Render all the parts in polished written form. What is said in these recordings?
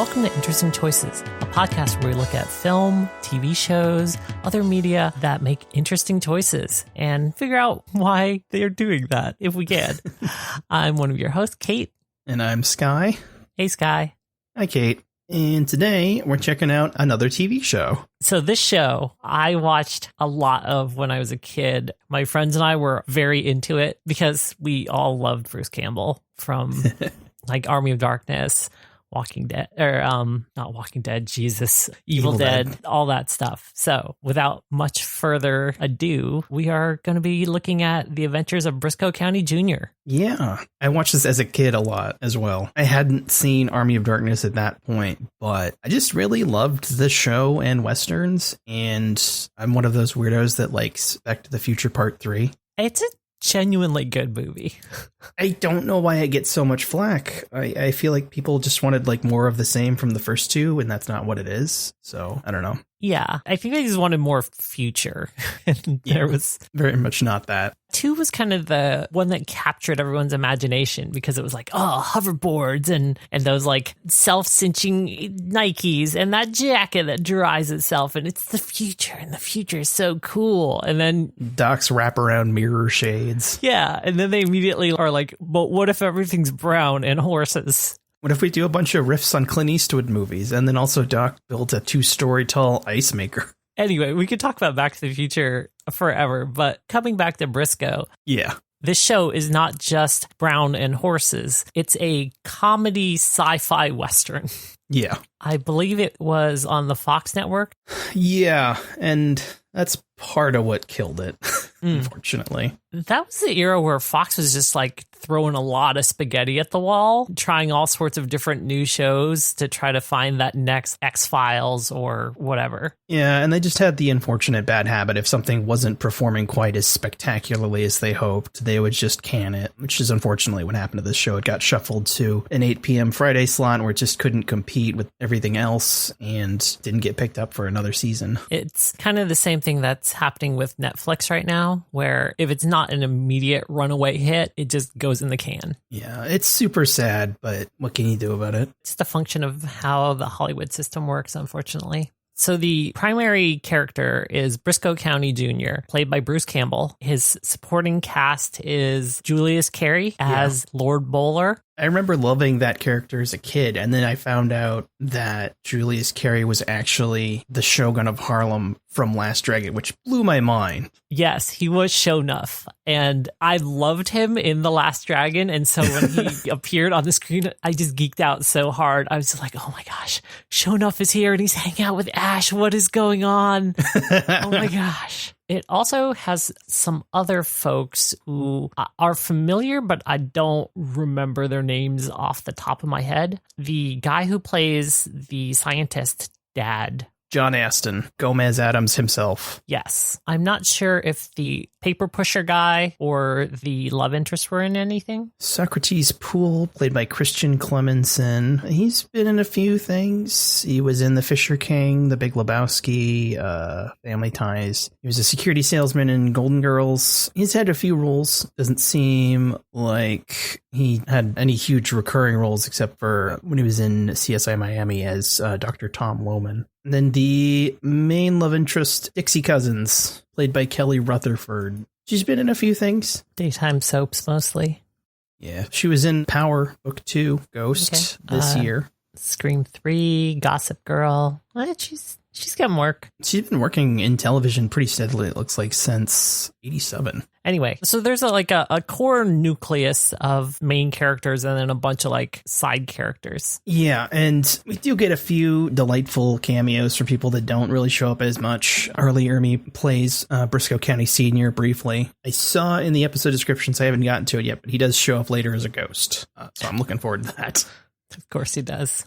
welcome to Interesting Choices, a podcast where we look at film, TV shows, other media that make interesting choices and figure out why they are doing that, if we can. I'm one of your hosts, Kate. And I'm Sky. Hey, Sky. Hi, Kate. And today we're checking out another TV show. So this show I watched a lot of when I was a kid. My friends and I were very into it because we all loved Bruce Campbell from like Army of Darkness, Walking Dead, or not Walking Dead, Jesus, Evil Dead, all that stuff. So without much further ado, we are going to be looking at the adventures of Brisco County Jr. Yeah, I watched this as a kid a lot as well. I hadn't seen Army of Darkness at that point, but I just really loved the show and Westerns. And I'm one of those weirdos that likes Back to the Future Part 3. It's a genuinely good movie. I don't know why I get so much flack. I feel like people just wanted like more of the same from the first two, and that's not what it is. So I don't know. Yeah, I think they just wanted more future. And there was very much not that. 2 was kind of the one that captured everyone's imagination because it was like, oh, hoverboards and those like self-cinching Nikes and that jacket that dries itself. And it's the future, and the future is so cool. And then Doc's wraparound mirror shades. Yeah. And then they immediately are like, but what if everything's brown and horses? What if we do a bunch of riffs on Clint Eastwood movies, and then also Doc built a 2-story tall ice maker? Anyway, we could talk about Back to the Future forever, but coming back to Brisco. Yeah. This show is not just brown and horses. It's a comedy sci-fi Western. Yeah. I believe it was on the Fox network. Yeah, and that's part of what killed it, unfortunately. That was the era where Fox was just like throwing a lot of spaghetti at the wall, trying all sorts of different new shows to try to find that next X-Files or whatever. Yeah, and they just had the unfortunate bad habit if something wasn't performing quite as spectacularly as they hoped, they would just can it, which is unfortunately what happened to this show. It got shuffled to an 8 p.m. Friday slot where it just couldn't compete with everything else and didn't get picked up for another season. It's kind of the same thing that's happening with Netflix right now, where if it's not an immediate runaway hit, it just goes in the can. Yeah, it's super sad, but what can you do about it? It's the function of how the Hollywood system works, unfortunately. So the primary character is Brisco County Jr., played by Bruce Campbell. His supporting cast is Julius Carry as Lord Bowler. I remember loving that character as a kid, and then I found out that Julius Carry was actually the Shogun of Harlem from Last Dragon, which blew my mind. Yes, he was Shonuff, and I loved him in The Last Dragon, and so when he appeared on the screen, I just geeked out so hard. I was just like, oh my gosh, Shonuff is here, and he's hanging out with Ash. What is going on? Oh my gosh. It also has some other folks who are familiar, but I don't remember their names off the top of my head. The guy who plays the scientist dad. John Astin, Gomez Adams himself. Yes. I'm not sure if the paper pusher guy or the love interest were in anything. Socrates Poole, played by Christian Clemenson. He's been in a few things. He was in The Fisher King, The Big Lebowski, Family Ties. He was a security salesman in Golden Girls. He's had a few roles. Doesn't seem like he had any huge recurring roles except for when he was in CSI Miami as Dr. Tom Lohman. And then the main love interest, Dixie Cousins, played by Kelly Rutherford. She's been in a few things. Daytime soaps, mostly. Yeah, she was in Power Book 2, Ghost, this year. Scream 3, Gossip Girl. She's getting work. She's been working in television pretty steadily, it looks like, since 87. Anyway, so there's a core nucleus of main characters and then a bunch of like side characters. Yeah, and we do get a few delightful cameos for people that don't really show up as much. Arlie Ermey plays Brisco County Sr. briefly. I saw in the episode descriptions, I haven't gotten to it yet, but he does show up later as a ghost. So I'm looking forward to that. Of course he does.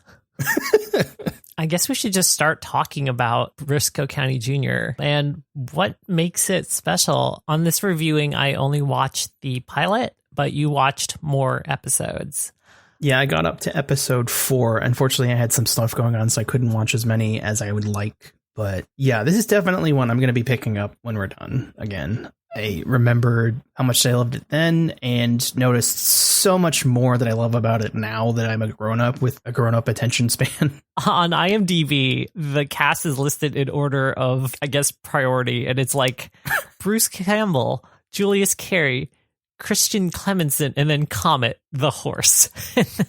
I guess we should just start talking about Brisco County Jr. and what makes it special. On this reviewing, I only watched the pilot, but you watched more episodes. Yeah, I got up to episode 4. Unfortunately, I had some stuff going on, so I couldn't watch as many as I would like. But yeah, this is definitely one I'm going to be picking up when we're done again. I remembered how much I loved it then and noticed so much more that I love about it now that I'm a grown-up with a grown-up attention span. On IMDb, the cast is listed in order of, I guess, priority, and it's like Bruce Campbell, Julius Carey, Christian Clemenson, and then Comet the horse.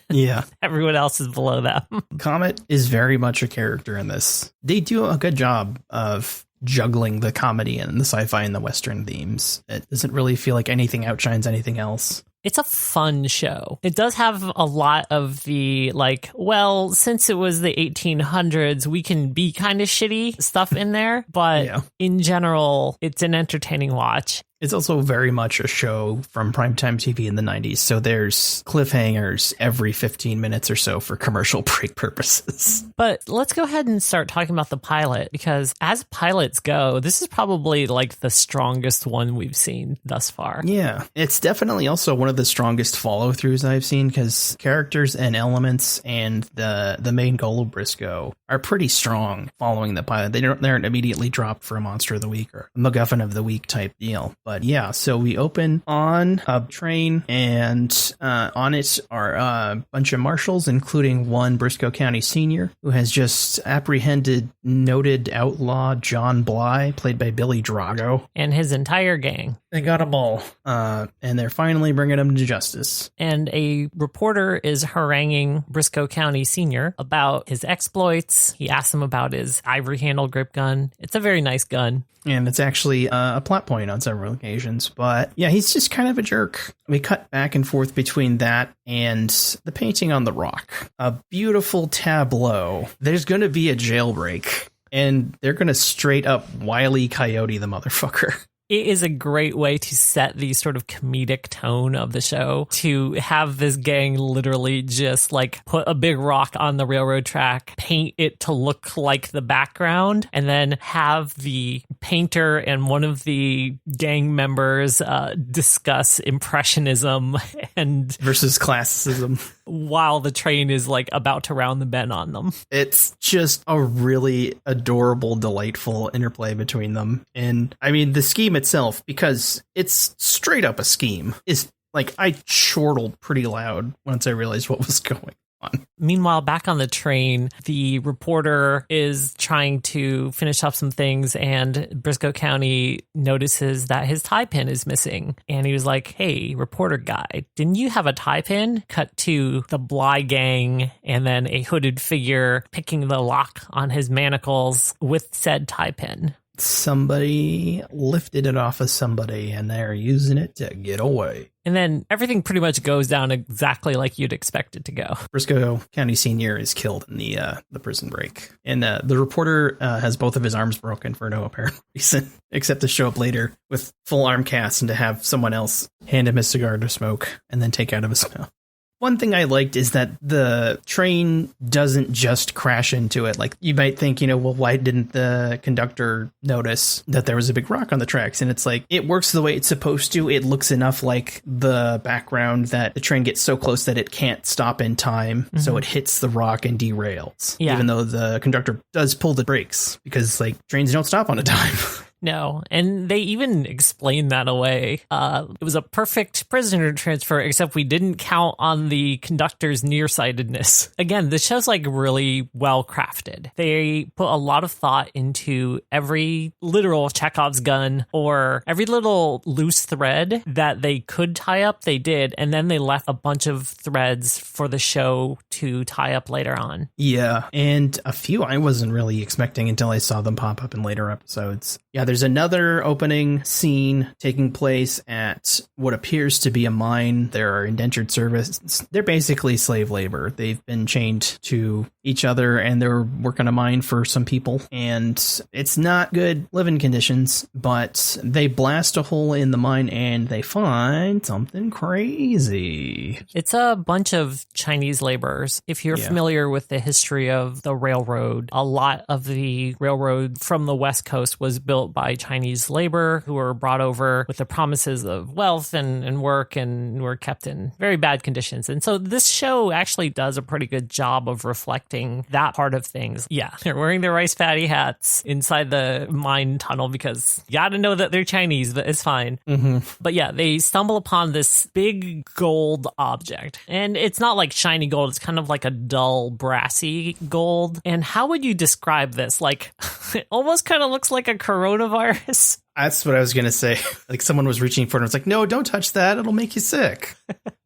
Yeah. Everyone else is below them. Comet is very much a character in this. They do a good job of juggling the comedy and the sci-fi and the Western themes. It doesn't really feel like anything outshines anything else. It's a fun show. It does have a lot of the, like, well, since it was the 1800s, we can be kind of shitty stuff in there. But in general, it's an entertaining watch. It's also very much a show from primetime TV in the 90s, so there's cliffhangers every 15 minutes or so for commercial break purposes. But let's go ahead and start talking about the pilot, because as pilots go, this is probably like the strongest one we've seen thus far. Yeah, it's definitely also one of the strongest follow-throughs I've seen, because characters and elements and the main goal of Brisco are pretty strong following the pilot. They aren't immediately dropped for a Monster of the Week or a MacGuffin of the Week type deal. But yeah, so we open on a train, and on it are a bunch of marshals, including one Brisco County Sr., who has just apprehended noted outlaw John Bly, played by Billy Drago. And his entire gang. They got them all, and they're finally bringing him to justice. And a reporter is haranguing Brisco County Sr. about his exploits. He asks him about his ivory handle grip gun. It's a very nice gun. And it's actually a plot point on several occasions. But yeah, he's just kind of a jerk. We cut back and forth between that and the painting on the rock. A beautiful tableau. There's going to be a jailbreak, and they're going to straight up Wile E. Coyote the motherfucker. It is a great way to set the sort of comedic tone of the show, to have this gang literally just like put a big rock on the railroad track, paint it to look like the background, and then have the painter and one of the gang members discuss impressionism and versus classicism while the train is like about to round the bend on them. It's just a really adorable, delightful interplay between them. And I mean, the scheme itself, because it's straight up a scheme, is like, I chortled pretty loud once I realized what was going on. Meanwhile, back on the train, the reporter is trying to finish up some things, and Brisco County notices that his tie pin is missing. And he was like, hey, reporter guy, didn't you have a tie pin? Cut to the Bly gang, and then a hooded figure picking the lock on his manacles with said tie pin. Somebody lifted it off of somebody, and they're using it to get away. And then everything pretty much goes down exactly like you'd expect it to go. Brisco County Sr. is killed in the prison break. And the reporter has both of his arms broken for no apparent reason, except to show up later with full arm cast and to have someone else hand him his cigar to smoke and then take out of his mouth. One thing I liked is that the train doesn't just crash into it. Like, you might think, well, why didn't the conductor notice that there was a big rock on the tracks? And it's like, it works the way it's supposed to. It looks enough like the background that the train gets so close that it can't stop in time. Mm-hmm. So it hits the rock and derails. Yeah. Even though the conductor does pull the brakes, because like, trains don't stop on a dime. No, and they even explained that away. It was a perfect prisoner transfer, except we didn't count on the conductor's nearsightedness. Again, the show's like really well crafted. They put a lot of thought into every literal Chekhov's gun or every little loose thread that they could tie up, they did, and then they left a bunch of threads for the show to tie up later on. Yeah, and a few I wasn't really expecting until I saw them pop up in later episodes. Yeah, there's another opening scene taking place at what appears to be a mine. There are indentured servants. They're basically slave labor. They've been chained to each other, and they're working a mine for some people. And it's not good living conditions, but they blast a hole in the mine and they find something crazy. It's a bunch of Chinese laborers. If you're familiar with the history of the railroad, a lot of the railroad from the West Coast was built by Chinese labor who were brought over with the promises of wealth and work and were kept in very bad conditions. And so this show actually does a pretty good job of reflecting that part of things. Yeah, they're wearing their rice paddy hats inside the mine tunnel because you got to know that they're Chinese, but it's fine. Mm-hmm. But yeah, they stumble upon this big gold object. And it's not like shiny gold. It's kind of like a dull, brassy gold. And how would you describe this? Like, it almost kind of looks like a coronavirus. That's what I was going to say. Like someone was reaching for it. It's like, no, don't touch that. It'll make you sick.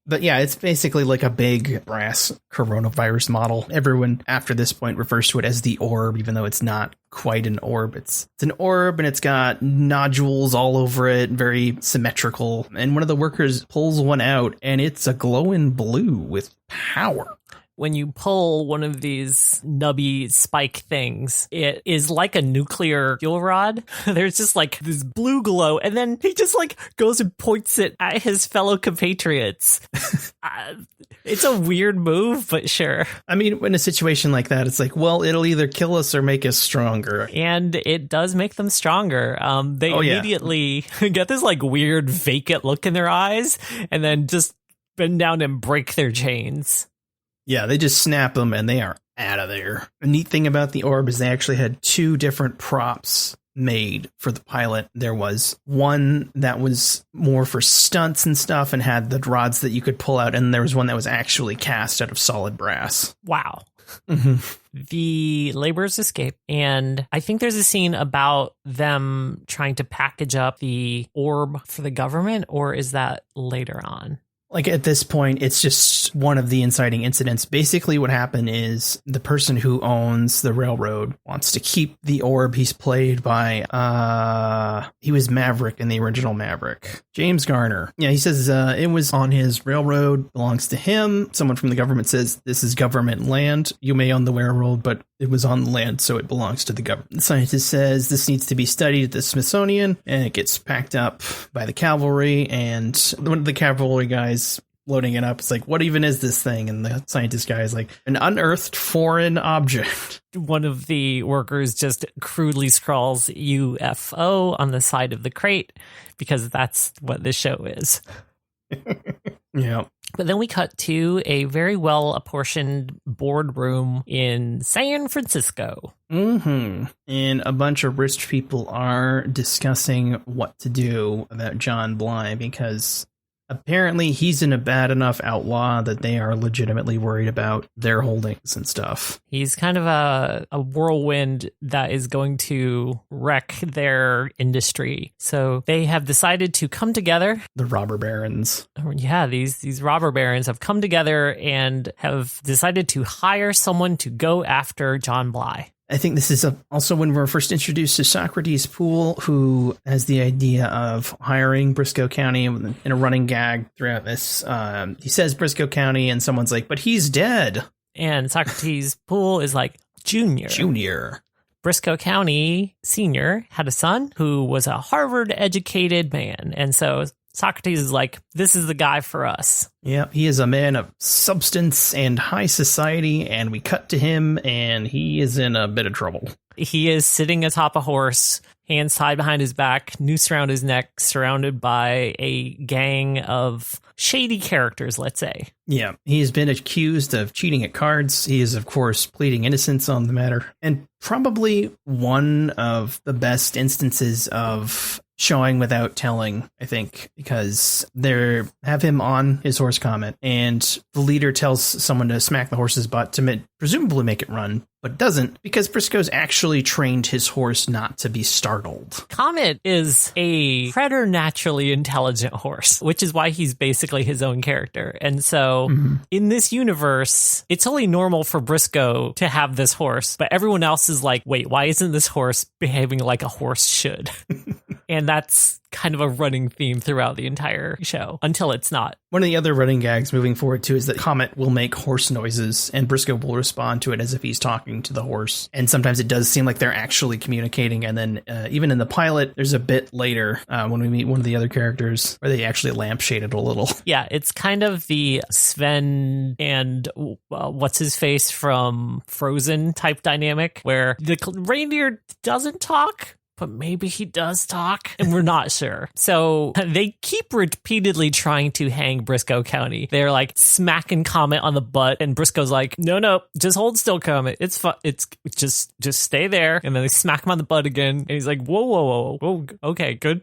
But yeah, it's basically like a big brass coronavirus model. Everyone after this point refers to it as the orb, even though it's not quite an orb. It's an orb and it's got nodules all over it, very symmetrical. And one of the workers pulls one out and it's a glowing blue with power. When you pull one of these nubby spike things, it is like a nuclear fuel rod. There's just like this blue glow, and then he just like goes and points it at his fellow compatriots. It's a weird move, but sure. I mean, in a situation like that, it's like, well, it'll either kill us or make us stronger. And it does make them stronger. They immediately get this like weird vacant look in their eyes, and then just bend down and break their chains. Yeah, they just snap them and they are out of there. The neat thing about the orb is they actually had two different props made for the pilot. There was one that was more for stunts and stuff and had the rods that you could pull out. And there was one that was actually cast out of solid brass. Wow. The laborers escape, and I think there's a scene about them trying to package up the orb for the government, or is that later on? Like at this point, it's just one of the inciting incidents. Basically what happened is the person who owns the railroad wants to keep the orb. He's played by, he was Maverick in the original Maverick. James Garner. Yeah, he says it was on his railroad, belongs to him. Someone from the government says, this is government land. You may own the railroad, but it was on the land, so it belongs to the government. The scientist says this needs to be studied at the Smithsonian, and it gets packed up by the cavalry, and one of the cavalry guys loading it up. It's like, what even is this thing? And the scientist guy is like, an unearthed foreign object. One of the workers just crudely scrawls UFO on the side of the crate, because that's what this show is. Yeah. But then we cut to a very well apportioned boardroom in San Francisco. Mm-hmm. And a bunch of rich people are discussing what to do about John Bly, because apparently he's in a bad enough outlaw that they are legitimately worried about their holdings and stuff. He's kind of a whirlwind that is going to wreck their industry. So they have decided to come together. The robber barons. Yeah, these robber barons have come together and have decided to hire someone to go after John Bly. I think this is also when we're first introduced to Socrates Poole, who has the idea of hiring Brisco County in a running gag throughout this. He says Brisco County and someone's like, but he's dead. And Socrates Poole is like, Junior. Brisco County Sr. had a son who was a Harvard-educated man. And so Socrates is like, this is the guy for us. Yeah, he is a man of substance and high society, and we cut to him, and he is in a bit of trouble. He is sitting atop a horse, hands tied behind his back, noose around his neck, surrounded by a gang of shady characters, let's say. Yeah, he has been accused of cheating at cards. He is, of course, pleading innocence on the matter, and probably one of the best instances of showing without telling, I think, because they have him on his horse Comet, and the leader tells someone to smack the horse's butt to presumably make it run, but doesn't, because Briscoe's actually trained his horse not to be startled. Comet is a preternaturally intelligent horse, which is why he's basically his own character. And so in this universe, it's only normal for Briscoe to have this horse, but everyone else is like, wait, why isn't this horse behaving like a horse should? And that's kind of a running theme throughout the entire show until it's not. One of the other running gags moving forward, too, is that Comet will make horse noises and Briscoe will respond to it as if he's talking to the horse. And sometimes it does seem like they're actually communicating. And then even in the pilot, there's a bit later when we meet one of the other characters where they actually lampshade it a little. Yeah, it's kind of the Sven and what's his face from Frozen type dynamic where the reindeer doesn't talk, but maybe he does talk, and we're not sure. So they keep repeatedly trying to hang Brisco County. They're like smacking Comet on the butt, and Brisco's like, no, just hold still, Comet. It's fun. It's just stay there. And then they smack him on the butt again, and he's like, whoa, okay, good.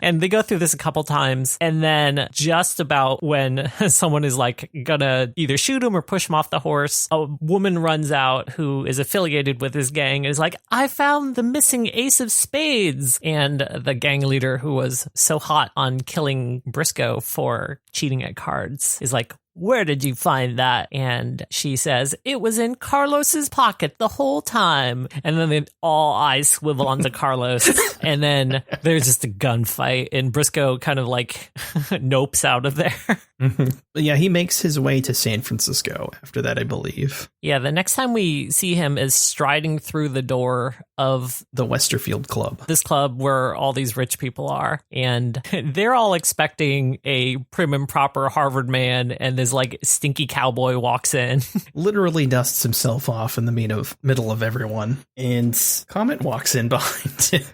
And they go through this a couple times, and then just about when someone is like gonna either shoot him or push him off the horse, a woman runs out who is affiliated with this gang and is like, I found the missing ace of spades. And the gang leader, who was so hot on killing Brisco for cheating at cards, is like, where did you find that? And she says, it was in Carlos's pocket the whole time. And then all eyes swivel onto Carlos. And then there's just a gunfight, and Brisco kind of like nopes out of there. Mm-hmm. Yeah, he makes his way to San Francisco after that, I believe. Yeah, the next time we see him is striding through the door of the Westerfield Club. This club where all these rich people are. And they're all expecting a prim and proper Harvard man, and this like stinky cowboy walks in. Literally dusts himself off in the middle of everyone. And Comet walks in behind him.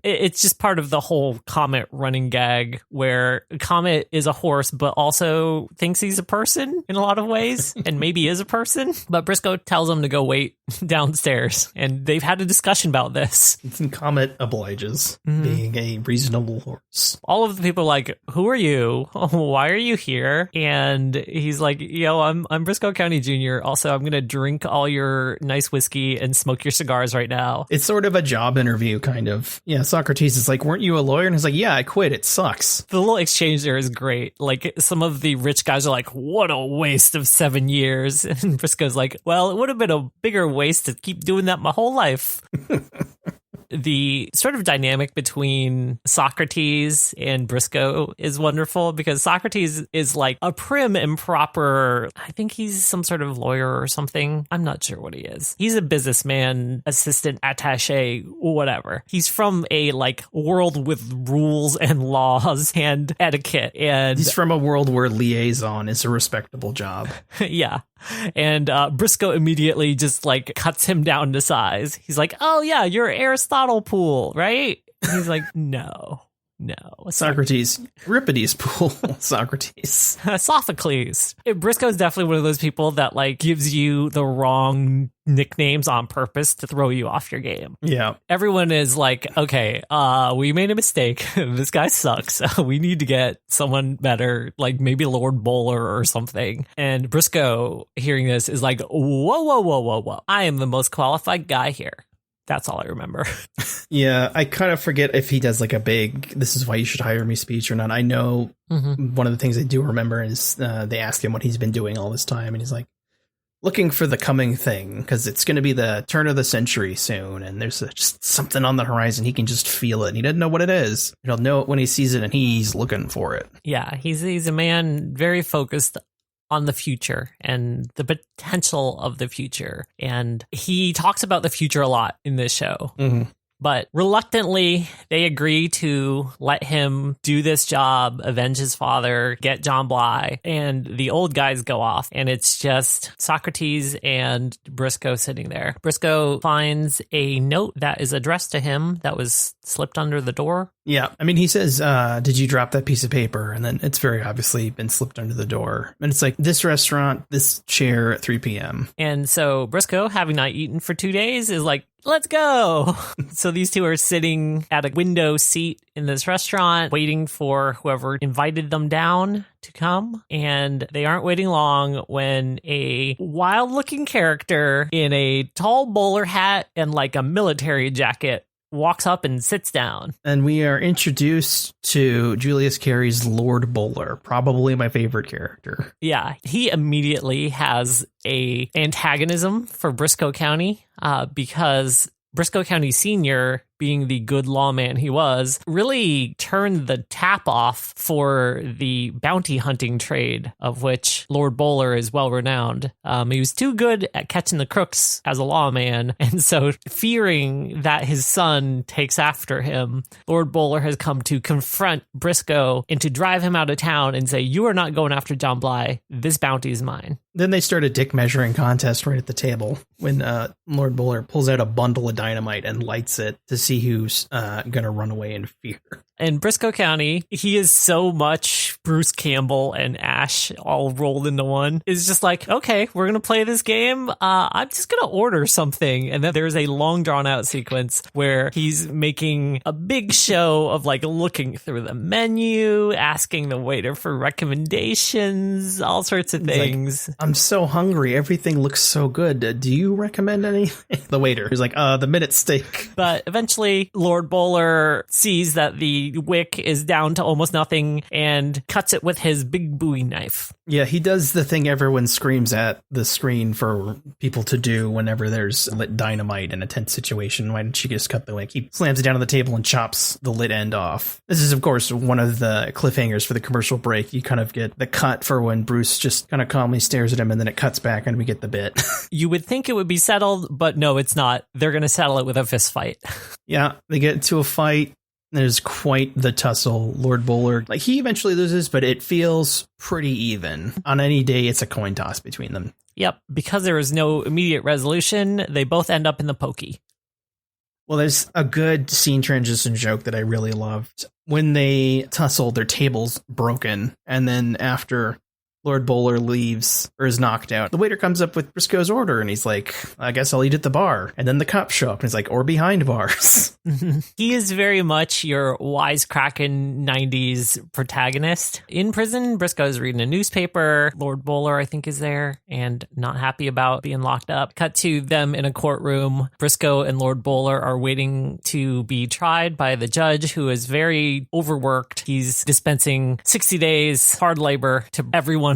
It's just part of the whole Comet running gag, where Comet is a horse, but also thinks he's a person in a lot of ways, and maybe is a person. But Brisco tells him to go wait downstairs, and they've had a discussion about this. And Comet obliges, being a reasonable horse. All of the people are like, who are you? Why are you here? And he's like, yo, I'm Brisco County Jr. Also, I'm going to drink all your nice whiskey and smoke your cigars right now. It's sort of a job interview, kind of. Yeah, Socrates is like, weren't you a lawyer? And he's like, yeah, I quit. It sucks. The little exchange there is great. Like, some of the rich guys are like, what a waste of 7 years. And Brisco's like, well, it would have been a bigger waste to keep doing that my whole life. The sort of dynamic between Socrates and Brisco is wonderful, because Socrates is like a prim and proper, I think he's some sort of lawyer or something. I'm not sure what he is. He's a businessman, assistant attaché, whatever. He's from a like world with rules and laws and etiquette. And he's from a world where liaison is a respectable job. Yeah. And Brisco immediately just like cuts him down to size. He's like, oh yeah, you're Aristotle Pool, right? And he's like, no. Socrates, Euripides Pool, Socrates. Sophocles. Brisco's definitely one of those people that like gives you the wrong nicknames on purpose to throw you off your game. Yeah. Everyone is like, okay, we made a mistake. This guy sucks. We need to get someone better, like maybe Lord Bowler or something. And Brisco, hearing this, is like, whoa. I am the most qualified guy here. That's all I remember. Yeah, I kind of forget if he does like a big, this is why you should hire me speech or not. I know one of the things I do remember is they ask him what he's been doing all this time. And he's like, looking for the coming thing, because it's going to be the turn of the century soon. And there's just something on the horizon. He can just feel it. And he doesn't know what it is. He'll know it when he sees it, and he's looking for it. Yeah, he's a man very focused on the future and the potential of the future. And he talks about the future a lot in this show. But reluctantly, they agree to let him do this job, avenge his father, get John Bly, and the old guys go off. And it's just Socrates and Brisco sitting there. Brisco finds a note that is addressed to him that was slipped under the door. Yeah. I mean, he says, did you drop that piece of paper? And then it's very obviously been slipped under the door. And it's like, this restaurant, this chair at 3 p.m. And so Brisco, having not eaten for 2 days, is like, let's go. So these two are sitting at a window seat in this restaurant, waiting for whoever invited them down to come. And they aren't waiting long when a wild looking character in a tall bowler hat and like a military jacket walks up and sits down. And we are introduced to Julius Carry's Lord Bowler, probably my favorite character. Yeah, he immediately has a antagonism for Brisco County because Brisco County Sr., being the good lawman he was, really turned the tap off for the bounty hunting trade, of which Lord Bowler is well renowned. He was too good at catching the crooks as a lawman, and so fearing that his son takes after him, Lord Bowler has come to confront Brisco and to drive him out of town and say, you are not going after John Bly. This bounty is mine. Then they start a dick measuring contest right at the table when Lord Bowler pulls out a bundle of dynamite and lights it to see who's going to run away in fear. In Brisco County, he is so much Bruce Campbell and Ash all rolled into one. It's just like, okay, we're going to play this game. I'm just going to order something. And then there's a long drawn out sequence where he's making a big show of like looking through the menu, asking the waiter for recommendations, all sorts of things. Like, I'm so hungry. Everything looks so good. Do you recommend anything? The waiter is like, the minute steak. But eventually Lord Bowler sees that the wick is down to almost nothing and cuts it with his big Bowie knife. Yeah, he does the thing everyone screams at the screen for people to do whenever there's lit dynamite in a tense situation. Why didn't she just cut the wick? He slams it down on the table and chops the lit end off. This is, of course, one of the cliffhangers for the commercial break. You kind of get the cut for when Bruce just kind of calmly stares at him and then it cuts back and we get the bit. You would think it would be settled, but no, it's not. They're going to settle it with a fist fight. Yeah, they get into a fight. There's quite the tussle. Lord Bowler, like, he eventually loses, but it feels pretty even. On any day, it's a coin toss between them. Yep. Because there is no immediate resolution, they both end up in the pokey. Well, there's a good scene transition joke that I really loved. When they tussle, their table's broken. And then after Lord Bowler leaves or is knocked out, the waiter comes up with Brisco's order and he's like, I guess I'll eat at the bar. And then the cops show up and he's like, or behind bars. He is very much your wisecracking 90s protagonist. In prison, Brisco is reading a newspaper. Lord Bowler, I think, is there and not happy about being locked up. Cut to them in a courtroom. Brisco and Lord Bowler are waiting to be tried by the judge, who is very overworked. He's dispensing 60 days hard labor to everyone.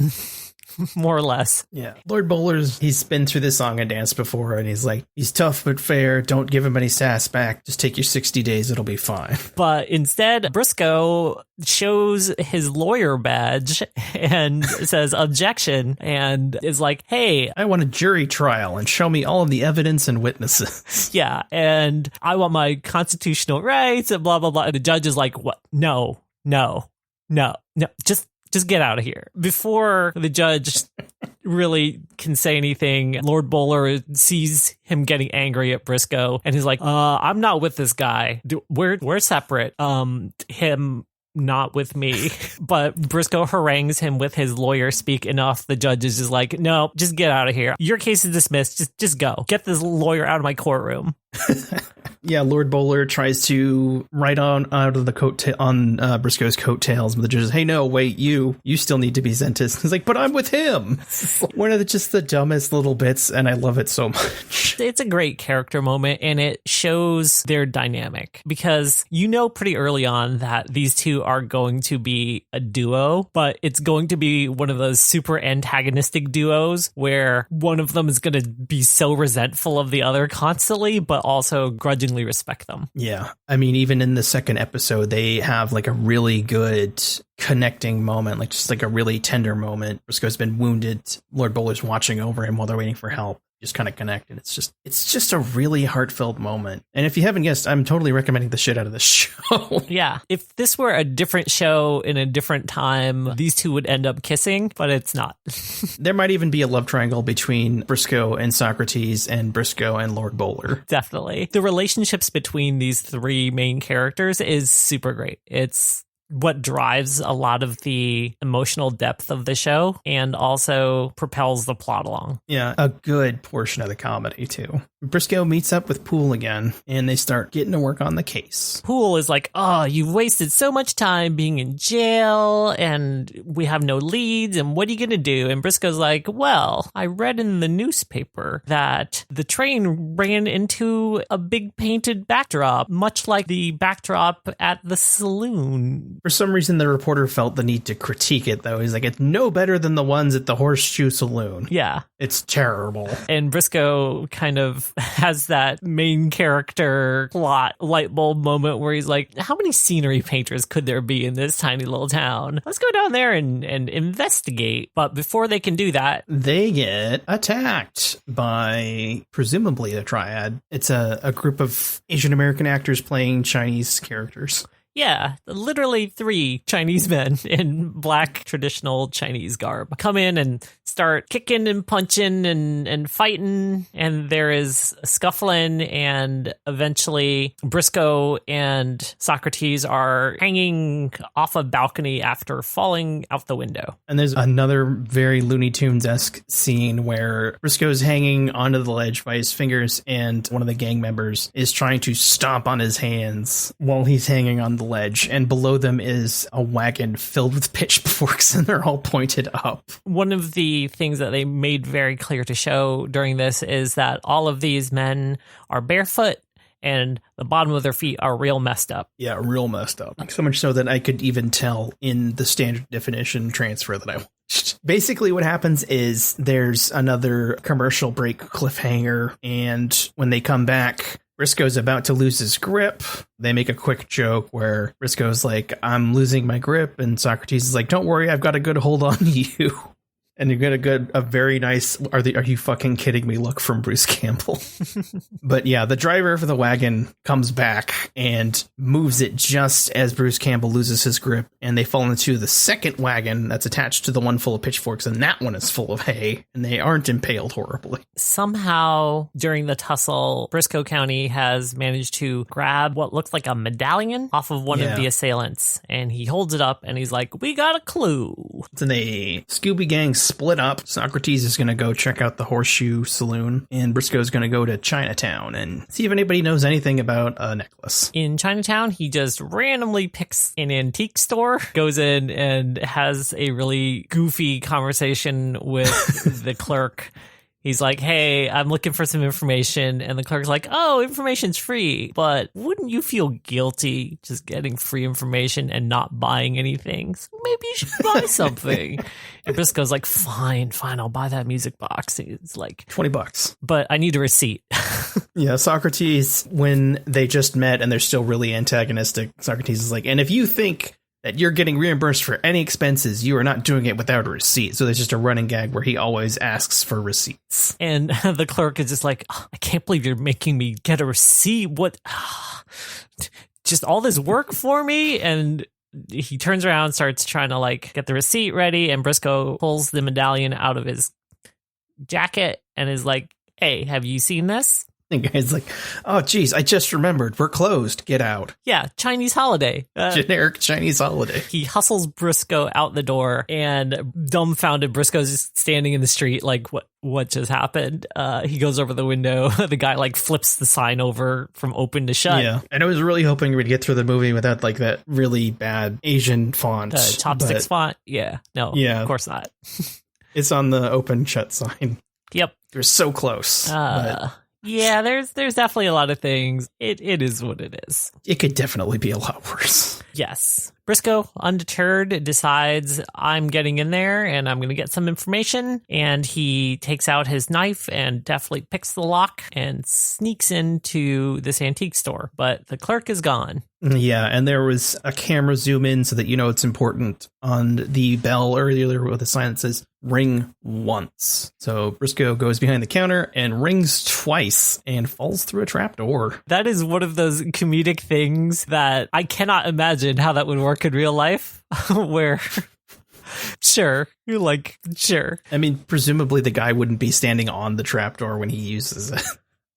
More or less. Yeah. Lord Bowler's, he's been through this song and dance before, and he's like, he's tough but fair. Don't give him any sass back. Just take your 60 days. It'll be fine. But instead, Brisco shows his lawyer badge and says objection and is like, hey, I want a jury trial and show me all of the evidence and witnesses. Yeah. And I want my constitutional rights and blah, blah, blah. And the judge is like, what? No. Just get out of here. Before the judge really can say anything, Lord Bowler sees him getting angry at Brisco and he's like, I'm not with this guy. We're separate. Him not with me. But Brisco harangues him with his lawyer speak enough. The judge is just like, no, just get out of here. Your case is dismissed. Just go. Get this lawyer out of my courtroom. Yeah, Lord Bowler tries to write on out of the Brisco's coattails, but the judge says, hey, no, wait, you still need to be sentenced. He's like, but I'm with him. One of just the dumbest little bits, and I love it so much. It's a great character moment, and it shows their dynamic, because you know pretty early on that these two are going to be a duo, but it's going to be one of those super antagonistic duos where one of them is going to be so resentful of the other constantly, but also grudgingly respect them. Yeah. I mean, even in the second episode, they have like a really good connecting moment, like just like a really tender moment. Brisco's been wounded. Lord Bowler's watching over him while they're waiting for help. Just kind of connect, and it's just a really heartfelt moment. And if you haven't guessed, I'm totally recommending the shit out of this show. Yeah. If this were a different show in a different time, these two would end up kissing, but it's not. There might even be a love triangle between Brisco and Socrates and Brisco and Lord Bowler. Definitely. The relationships between these three main characters is super great. It's what drives a lot of the emotional depth of the show and also propels the plot along. Yeah, a good portion of the comedy, too. Brisco meets up with Poole again, and they start getting to work on the case. Poole is like, oh, you've wasted so much time being in jail, and we have no leads, and what are you going to do? And Brisco's like, well, I read in the newspaper that the train ran into a big painted backdrop, much like the backdrop at the saloon. For some reason, the reporter felt the need to critique it, though. He's like, it's no better than the ones at the Horseshoe Saloon. Yeah. It's terrible. And Brisco kind of has that main character plot light bulb moment where he's like, how many scenery painters could there be in this tiny little town? Let's go down there and investigate. But before they can do that, they get attacked by presumably the Triad. It's a group of Asian American actors playing Chinese characters. Yeah, literally 3 Chinese men in black traditional Chinese garb come in and start kicking and punching and fighting, and there is a scuffling, and eventually Brisco and Socrates are hanging off a balcony after falling out the window. And there's another very Looney Tunes-esque scene where Brisco's hanging onto the ledge by his fingers, and one of the gang members is trying to stomp on his hands while he's hanging on the ledge, and below them is a wagon filled with pitchforks, and they're all pointed up. One of the things that they made very clear to show during this is that all of these men are barefoot, and the bottom of their feet are real messed up. Yeah, real messed up. So much so that I could even tell in the standard definition transfer that I watched. Basically what happens is there's another commercial break cliffhanger, and when they come back, Brisco's about to lose his grip. They make a quick joke where Brisco's like, I'm losing my grip, and Socrates is like, don't worry, I've got a good hold on you. And you get a very nice, are you fucking kidding me look from Bruce Campbell. But yeah, the driver for the wagon comes back and moves it just as Bruce Campbell loses his grip, and they fall into the second wagon that's attached to the one full of pitchforks, and that one is full of hay, and they aren't impaled horribly. Somehow, during the tussle, Brisco County has managed to grab what looks like a medallion off of one of the assailants, and he holds it up, and he's like, we got a clue. So the Scooby Gang split up. Socrates is going to go check out the Horseshoe Saloon, and Brisco's going to go to Chinatown and see if anybody knows anything about a necklace. In Chinatown, he just randomly picks an antique store, goes in and has a really goofy conversation with the clerk. He's like, hey, I'm looking for some information. And the clerk's like, oh, information's free. But wouldn't you feel guilty just getting free information and not buying anything? So maybe you should buy something. And Brisco's like, fine, I'll buy that music box. It's like $20. But I need a receipt. Yeah, Socrates, when they just met and they're still really antagonistic, Socrates is like, and if you think that you're getting reimbursed for any expenses, you are not doing it without a receipt. So there's just a running gag where he always asks for receipts. And the clerk is just like, oh, I can't believe you're making me get a receipt. What? Just all this work for me? And he turns around, starts trying to like get the receipt ready, and Brisco pulls the medallion out of his jacket and is like, hey, have you seen this? The guy's like, oh, geez, I just remembered. We're closed. Get out. Yeah, Chinese holiday. Generic Chinese holiday. He hustles Brisco out the door, and dumbfounded Brisco's just standing in the street like, what just happened? He goes over the window. The guy like flips the sign over from open to shut. Yeah, and I was really hoping we'd get through the movie without like that really bad Asian font. Chopsticks font? Yeah. No, of course not. It's on the open shut sign. Yep. They're so close. Yeah, there's definitely a lot of things. It is what it is. It could definitely be a lot worse. Yes. Brisco, undeterred, decides I'm getting in there and I'm going to get some information. And he takes out his knife and definitely picks the lock and sneaks into this antique store. But the clerk is gone. Yeah, and there was a camera zoom in so that you know it's important on the bell earlier with a sign that says ring once. So Brisco goes behind the counter and rings twice and falls through a trapdoor. That is one of those comedic things that I cannot imagine how that would work in real life, where sure. I mean, presumably the guy wouldn't be standing on the trapdoor when he uses it.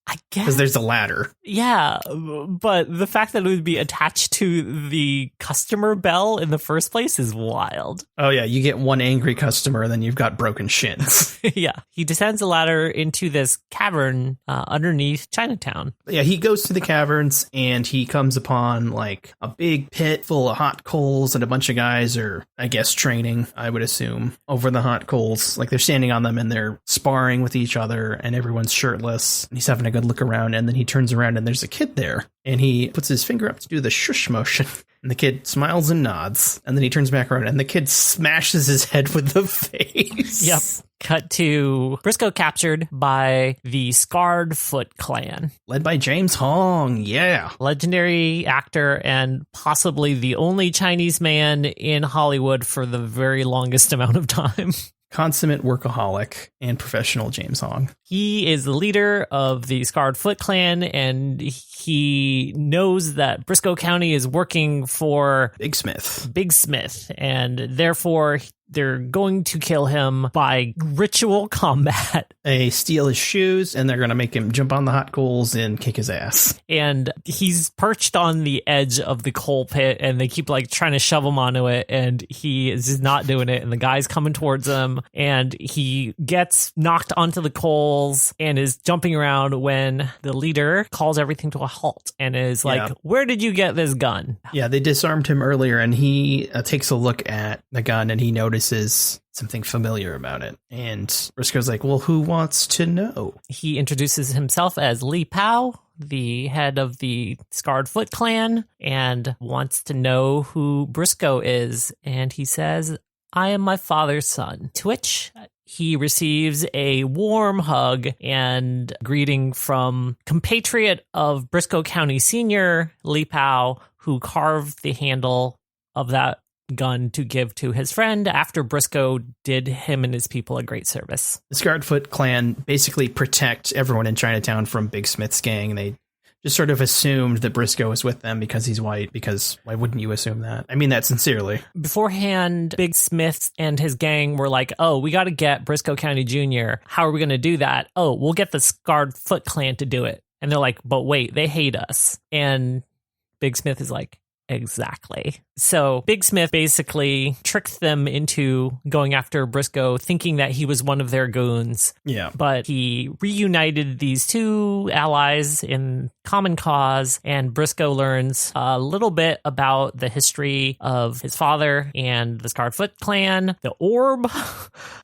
I guess. Because there's a ladder. Yeah, but the fact that it would be attached to the customer bell in the first place is wild. Oh, yeah. You get one angry customer and then you've got broken shins. Yeah. He descends the ladder into this cavern underneath Chinatown. Yeah, he goes to the caverns and he comes upon like a big pit full of hot coals, and a bunch of guys are, I guess, training, I would assume, over the hot coals. Like they're standing on them and they're sparring with each other, and everyone's shirtless. And he's having a good look around, and then he turns around and there's a kid there, and he puts his finger up to do the shush motion, and the kid smiles and nods, and then he turns back around and the kid smashes his head with the face. Yep. Cut to Brisco captured by the Scarred Foot Clan, led by James Hong. Yeah, legendary actor and possibly the only Chinese man in Hollywood for the very longest amount of time. consummate workaholic and professional James Hong. He is the leader of the Scarred Foot clan, and he knows that Brisco County is working for Big Smith, and therefore they're going to kill him by ritual combat. They steal his shoes, and they're going to make him jump on the hot coals and kick his ass. And he's perched on the edge of the coal pit, and they keep like trying to shove him onto it, and he is just not doing it. And the guy's coming towards him, and he gets knocked onto the coals and is jumping around when the leader calls everything to a halt and is like, where did you get this gun? Yeah, they disarmed him earlier, and he takes a look at the gun, and he notices something familiar about it. And Brisco's like, well, who wants to know? He introduces himself as Li Pao, the head of the Scarred Foot clan, and wants to know who Brisco is. And he says, I am my father's son. To which he receives a warm hug and greeting from compatriot of Brisco County Sr, Li Pao, who carved the handle of that gun to give to his friend after Brisco did him and his people a great service. The Scarred Foot clan basically protect everyone in Chinatown from Big Smith's gang. They just sort of assumed that Brisco was with them because he's white, because why wouldn't you assume that? I mean that sincerely. Beforehand, Big Smith and his gang were like, oh, we got to get Brisco County Jr. How are we going to do that? Oh, we'll get the Scarred Foot clan to do it. And they're like, but wait, they hate us. And Big Smith is like, exactly. So Big Smith basically tricked them into going after Brisco, thinking that he was one of their goons. Yeah. But he reunited these two allies in common cause, and Brisco learns a little bit about the history of his father and the Scarred Foot clan, the orb,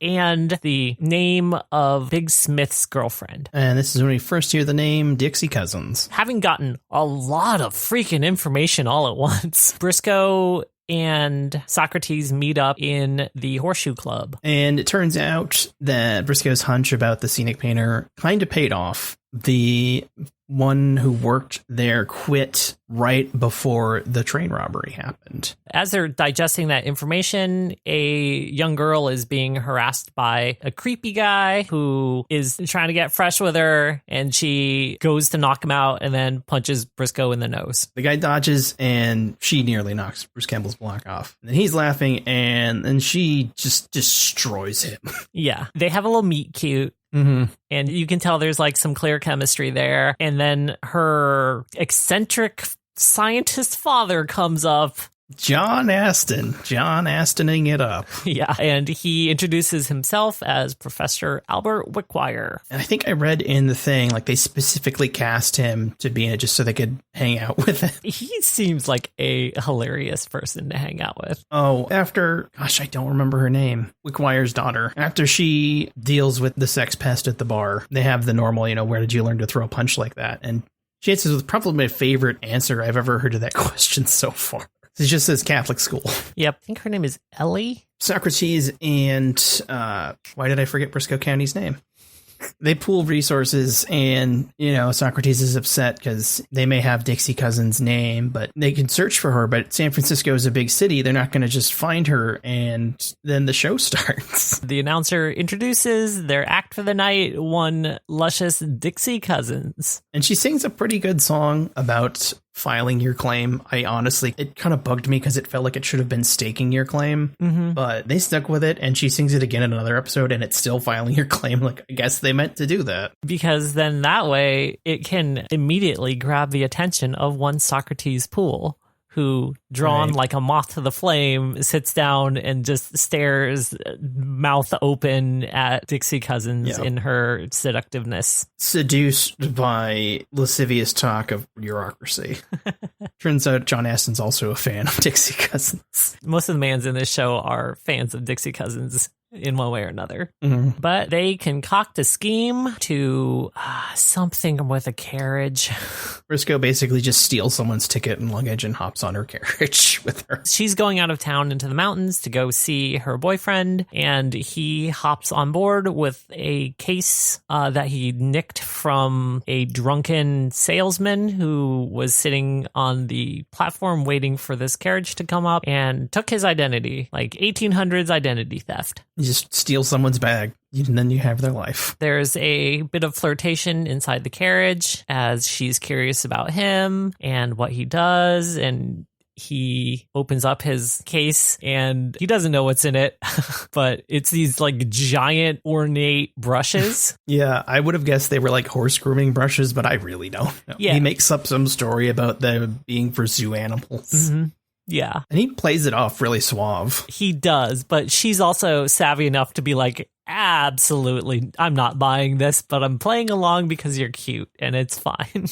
and the name of Big Smith's girlfriend. And this is when we first hear the name Dixie Cousins. Having gotten a lot of freaking information all at once, Brisco and Socrates meet up in the Horseshoe Club. And it turns out that Brisco's hunch about the scenic painter kind of paid off. The one who worked there quit right before the train robbery happened. As they're digesting that information, a young girl is being harassed by a creepy guy who is trying to get fresh with her, and she goes to knock him out and then punches Brisco in the nose. The guy dodges, and she nearly knocks Bruce Campbell's block off. And he's laughing, and then she just destroys him. Yeah. They have a little meet cute. Mm-hmm. And you can tell there's like some clear chemistry there. And then her eccentric scientist father comes up. John Astining it up. Yeah, and he introduces himself as Professor Albert Wickwire. And I think I read in the thing, like, they specifically cast him to be in it just so they could hang out with him. He seems like a hilarious person to hang out with. Oh, after, gosh, I don't remember her name, Wickwire's daughter. After she deals with the sex pest at the bar, they have the normal, where did you learn to throw a punch like that? And she answers with probably my favorite answer I've ever heard to that question so far. It just says Catholic school. Yep. I think her name is Ellie. Socrates and, why did I forget Brisco County's name? They pool resources, and, Socrates is upset because they may have Dixie Cousin's name, but they can search for her. But San Francisco is a big city. They're not going to just find her, and then the show starts. The announcer introduces their act for the night, one luscious Dixie Cousins. And she sings a pretty good song about filing your claim. It kind of bugged me because it felt like it should have been staking your claim, but they stuck with it, and she sings it again in another episode, and it's still filing your claim. Like, I guess they meant to do that. Because then that way it can immediately grab the attention of one Socrates Poole, who, drawn like a moth to the flame, sits down and just stares, mouth open, at Dixie Cousins in her seductiveness. Seduced by lascivious talk of bureaucracy. Turns out John Astin's also a fan of Dixie Cousins. Most of the mans in this show are fans of Dixie Cousins in one way or another. But they concoct a scheme to something with a carriage. Brisco basically just steals someone's ticket and luggage and hops on her carriage with her. She's going out of town into the mountains to go see her boyfriend, and he hops on board with a case that he nicked from a drunken salesman who was sitting on the platform waiting for this carriage to come up, and took his identity, like 1800s identity theft. You just steal someone's bag, and then you have their life. There's a bit of flirtation inside the carriage as she's curious about him and what he does, and he opens up his case and he doesn't know what's in it, but it's these like giant ornate brushes. Yeah, I would have guessed they were like horse grooming brushes, but I really don't know. Yeah. He makes up some story about them being for zoo animals. Mm-hmm. Yeah. And he plays it off really suave. He does, but she's also savvy enough to be like, absolutely, I'm not buying this, but I'm playing along because you're cute and it's fine.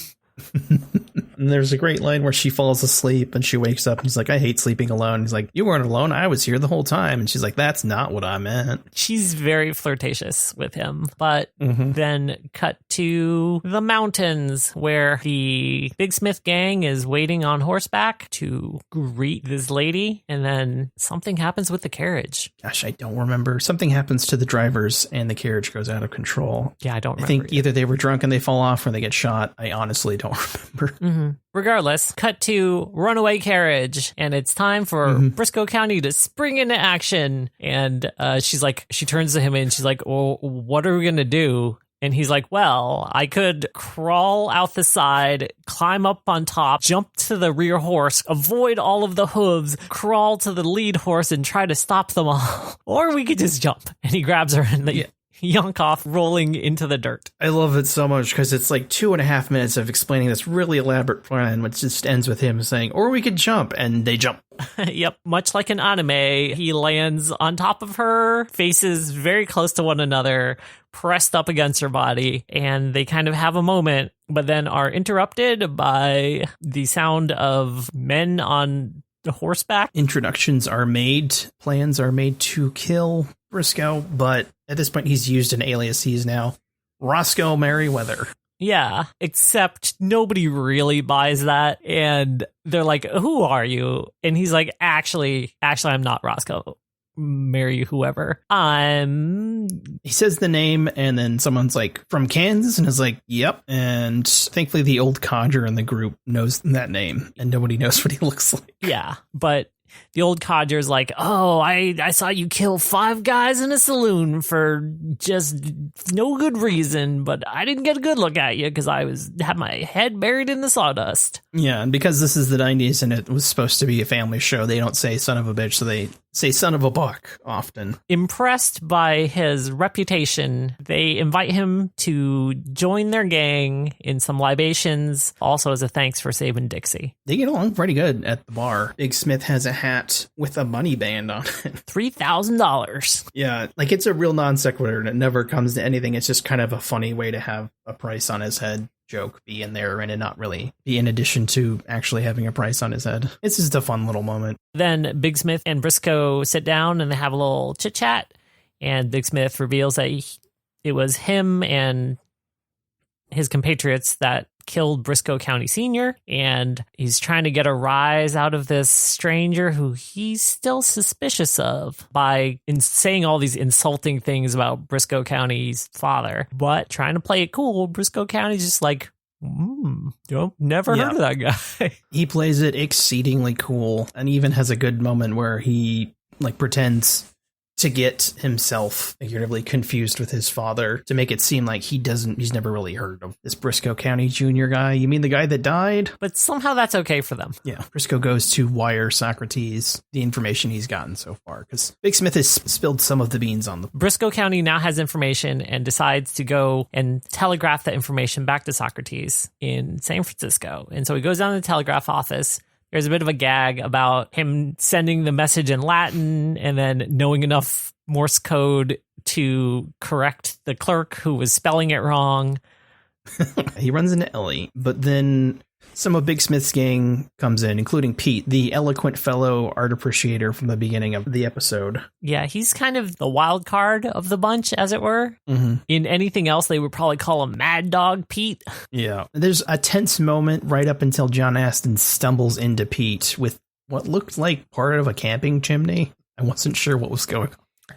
And there's a great line where she falls asleep and she wakes up and he's like, I hate sleeping alone. He's like, you weren't alone. I was here the whole time. And she's like, that's not what I meant. She's very flirtatious with him. But then cut to the mountains where the Big Smith gang is waiting on horseback to greet this lady. And then something happens with the carriage. Gosh, I don't remember. Something happens to the drivers and the carriage goes out of control. Yeah, I don't remember. I think either they were drunk and they fall off or they get shot. I honestly don't remember. Regardless, cut to runaway carriage, and it's time for Brisco County to spring into action. And she's like, she turns to him and she's like, well, what are we going to do? And he's like, well, I could crawl out the side, climb up on top, jump to the rear horse, avoid all of the hooves, crawl to the lead horse and try to stop them all. Or we could just jump. And he grabs her and they yonk off, rolling into the dirt. I love it so much because it's like 2.5 minutes of explaining this really elaborate plan, which just ends with him saying, or we could jump, and they jump. Yep. Much like an anime, he lands on top of her, faces very close to one another, pressed up against her body, and they kind of have a moment, but then are interrupted by the sound of men on horseback. Introductions are made, plans are made to kill Brisco, but at this point he's used an alias. He's now Roscoe Merriweather. Yeah, except nobody really buys that, and they're like, who are you? And he's like, actually, I'm not Roscoe. Marry whoever. He says the name, and then someone's like, from Kansas, and is like, yep. And thankfully the old codger in the group knows that name, and nobody knows what he looks like. Yeah, but the old codger's like, oh, I saw you kill 5 guys in a saloon for just no good reason, but I didn't get a good look at you because I had my head buried in the sawdust. Yeah, and because this is the 90s and it was supposed to be a family show, they don't say son of a bitch, so they say son of a buck often. Impressed by his reputation, they invite him to join their gang in some libations, also as a thanks for saving Dixie. They get along pretty good at the bar. Big Smith has a hat with a money band on it. $3,000. Yeah, like it's a real non sequitur and it never comes to anything. It's just kind of a funny way to have a price on his head joke be in there and it not really be in addition to actually having a price on his head. It's just a fun little moment. Then Big Smith and Brisco sit down and they have a little chit chat, and Big Smith reveals that it was him and his compatriots that killed Brisco County Sr., and he's trying to get a rise out of this stranger who he's still suspicious of by saying all these insulting things about Brisco County's father, but trying to play it cool. Brisco County's just like, never heard of that guy. He plays it exceedingly cool and even has a good moment where he like pretends to get himself figuratively confused with his father to make it seem like he's never really heard of this Brisco County Jr. guy. You mean the guy that died? But somehow that's okay for them. Yeah. Brisco goes to wire Socrates the information he's gotten so far because Big Smith has spilled some of the beans on the... Brisco County now has information and decides to go and telegraph that information back to Socrates in San Francisco. And so he goes down to the telegraph office. There's a bit of a gag about him sending the message in Latin and then knowing enough Morse code to correct the clerk who was spelling it wrong. He runs into Ellie, but then some of Big Smith's gang comes in, including Pete, the eloquent fellow art appreciator from the beginning of the episode. Yeah, he's kind of the wild card of the bunch, as it were. Mm-hmm. In anything else, they would probably call him Mad Dog Pete. Yeah. There's a tense moment right up until John Astin stumbles into Pete with what looked like part of a camping chimney. I wasn't sure what was going on.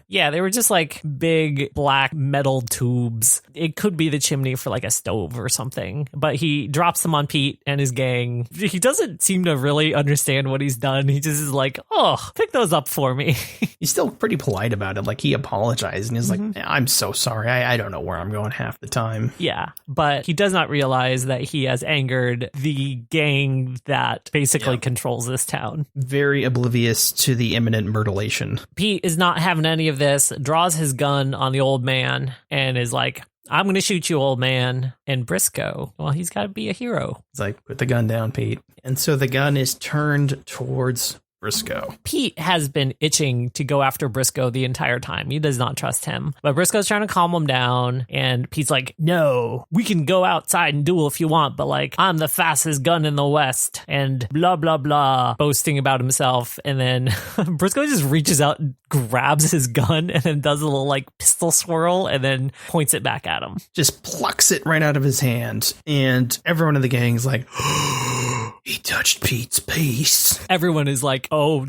Yeah, they were just like big black metal tubes. It could be the chimney for like a stove or something. But he drops them on Pete and his gang. He doesn't seem to really understand what he's done. He just is like, oh, pick those up for me. He's still pretty polite about it. Like, he apologized and he's like, I'm so sorry. I don't know where I'm going half the time. Yeah, but he does not realize that he has angered the gang that basically controls this town. Very oblivious to the imminent mutilation. Pete is not having any of this, draws his gun on the old man and is like, I'm going to shoot you, old man. And Brisco, well, he's got to be a hero. He's like, put the gun down, Pete. And so the gun is turned towards Brisco. Pete has been itching to go after Brisco the entire time. He does not trust him. But Brisco's trying to calm him down. And Pete's like, no, we can go outside and duel if you want. But like, I'm the fastest gun in the West. And blah, blah, blah, boasting about himself. And then Brisco just reaches out and grabs his gun and then does a little like pistol swirl and then points it back at him. Just plucks it right out of his hand. And everyone in the gang's like, he touched Pete's piece. Everyone is like, oh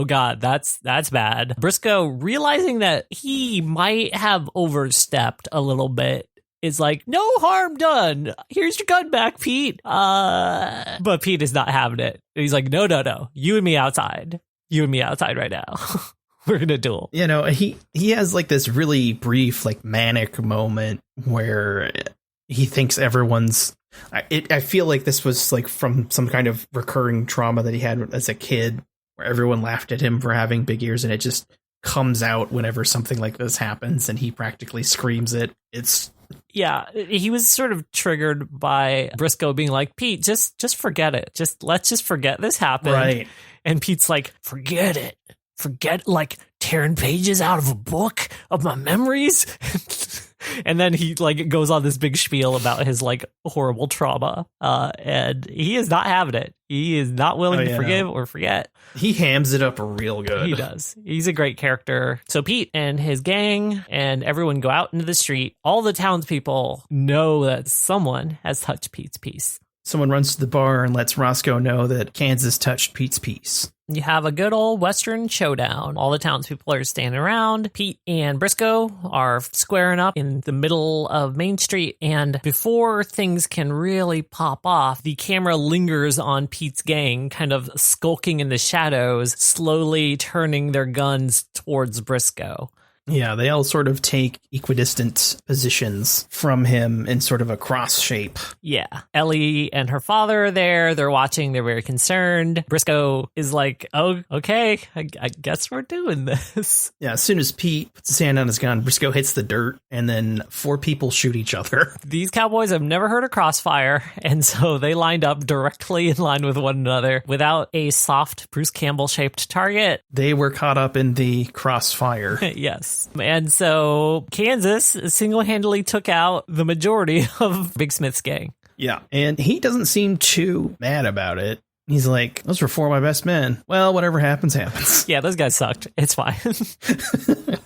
God, that's bad. Brisco, realizing that he might have overstepped a little bit, is like, no harm done. Here's your gun back, Pete. But Pete is not having it. He's like, no. You and me outside. You and me outside right now. We're going to duel. You know, he has like this really brief, like manic moment where he thinks everyone's... I feel like this was like from some kind of recurring trauma that he had as a kid, where everyone laughed at him for having big ears, and it just comes out whenever something like this happens, and he practically screams it. Yeah, he was sort of triggered by Brisco being like, Pete, just forget it. Let's just forget this happened. Right. And Pete's like, forget it. Forget, like, tearing pages out of a book of my memories. And then he like goes on this big spiel about his like horrible trauma. And he is not having it. He is not willing to forgive or forget. He hams it up real good. He does. He's a great character. So Pete and his gang and everyone go out into the street. All the townspeople know that someone has touched Pete's piece. Someone runs to the bar and lets Roscoe know that Kansas touched Pete's piece. You have a good old Western showdown. All the townspeople are standing around. Pete and Brisco are squaring up in the middle of Main Street. And before things can really pop off, the camera lingers on Pete's gang, kind of skulking in the shadows, slowly turning their guns towards Brisco. Yeah, they all sort of take equidistant positions from him in sort of a cross shape. Yeah. Ellie and her father are there. They're watching. They're very concerned. Brisco is like, oh, okay, I guess we're doing this. Yeah, as soon as Pete puts his hand on his gun, Brisco hits the dirt, and then 4 people shoot each other. These cowboys have never heard of crossfire, and so they lined up directly in line with one another without a soft Bruce Campbell-shaped target. They were caught up in the crossfire. Yes. And so Kansas single-handedly took out the majority of Big Smith's gang. Yeah. And he doesn't seem too mad about it. He's like, those were 4 of my best men. Well, whatever happens, happens. Yeah, those guys sucked. It's fine.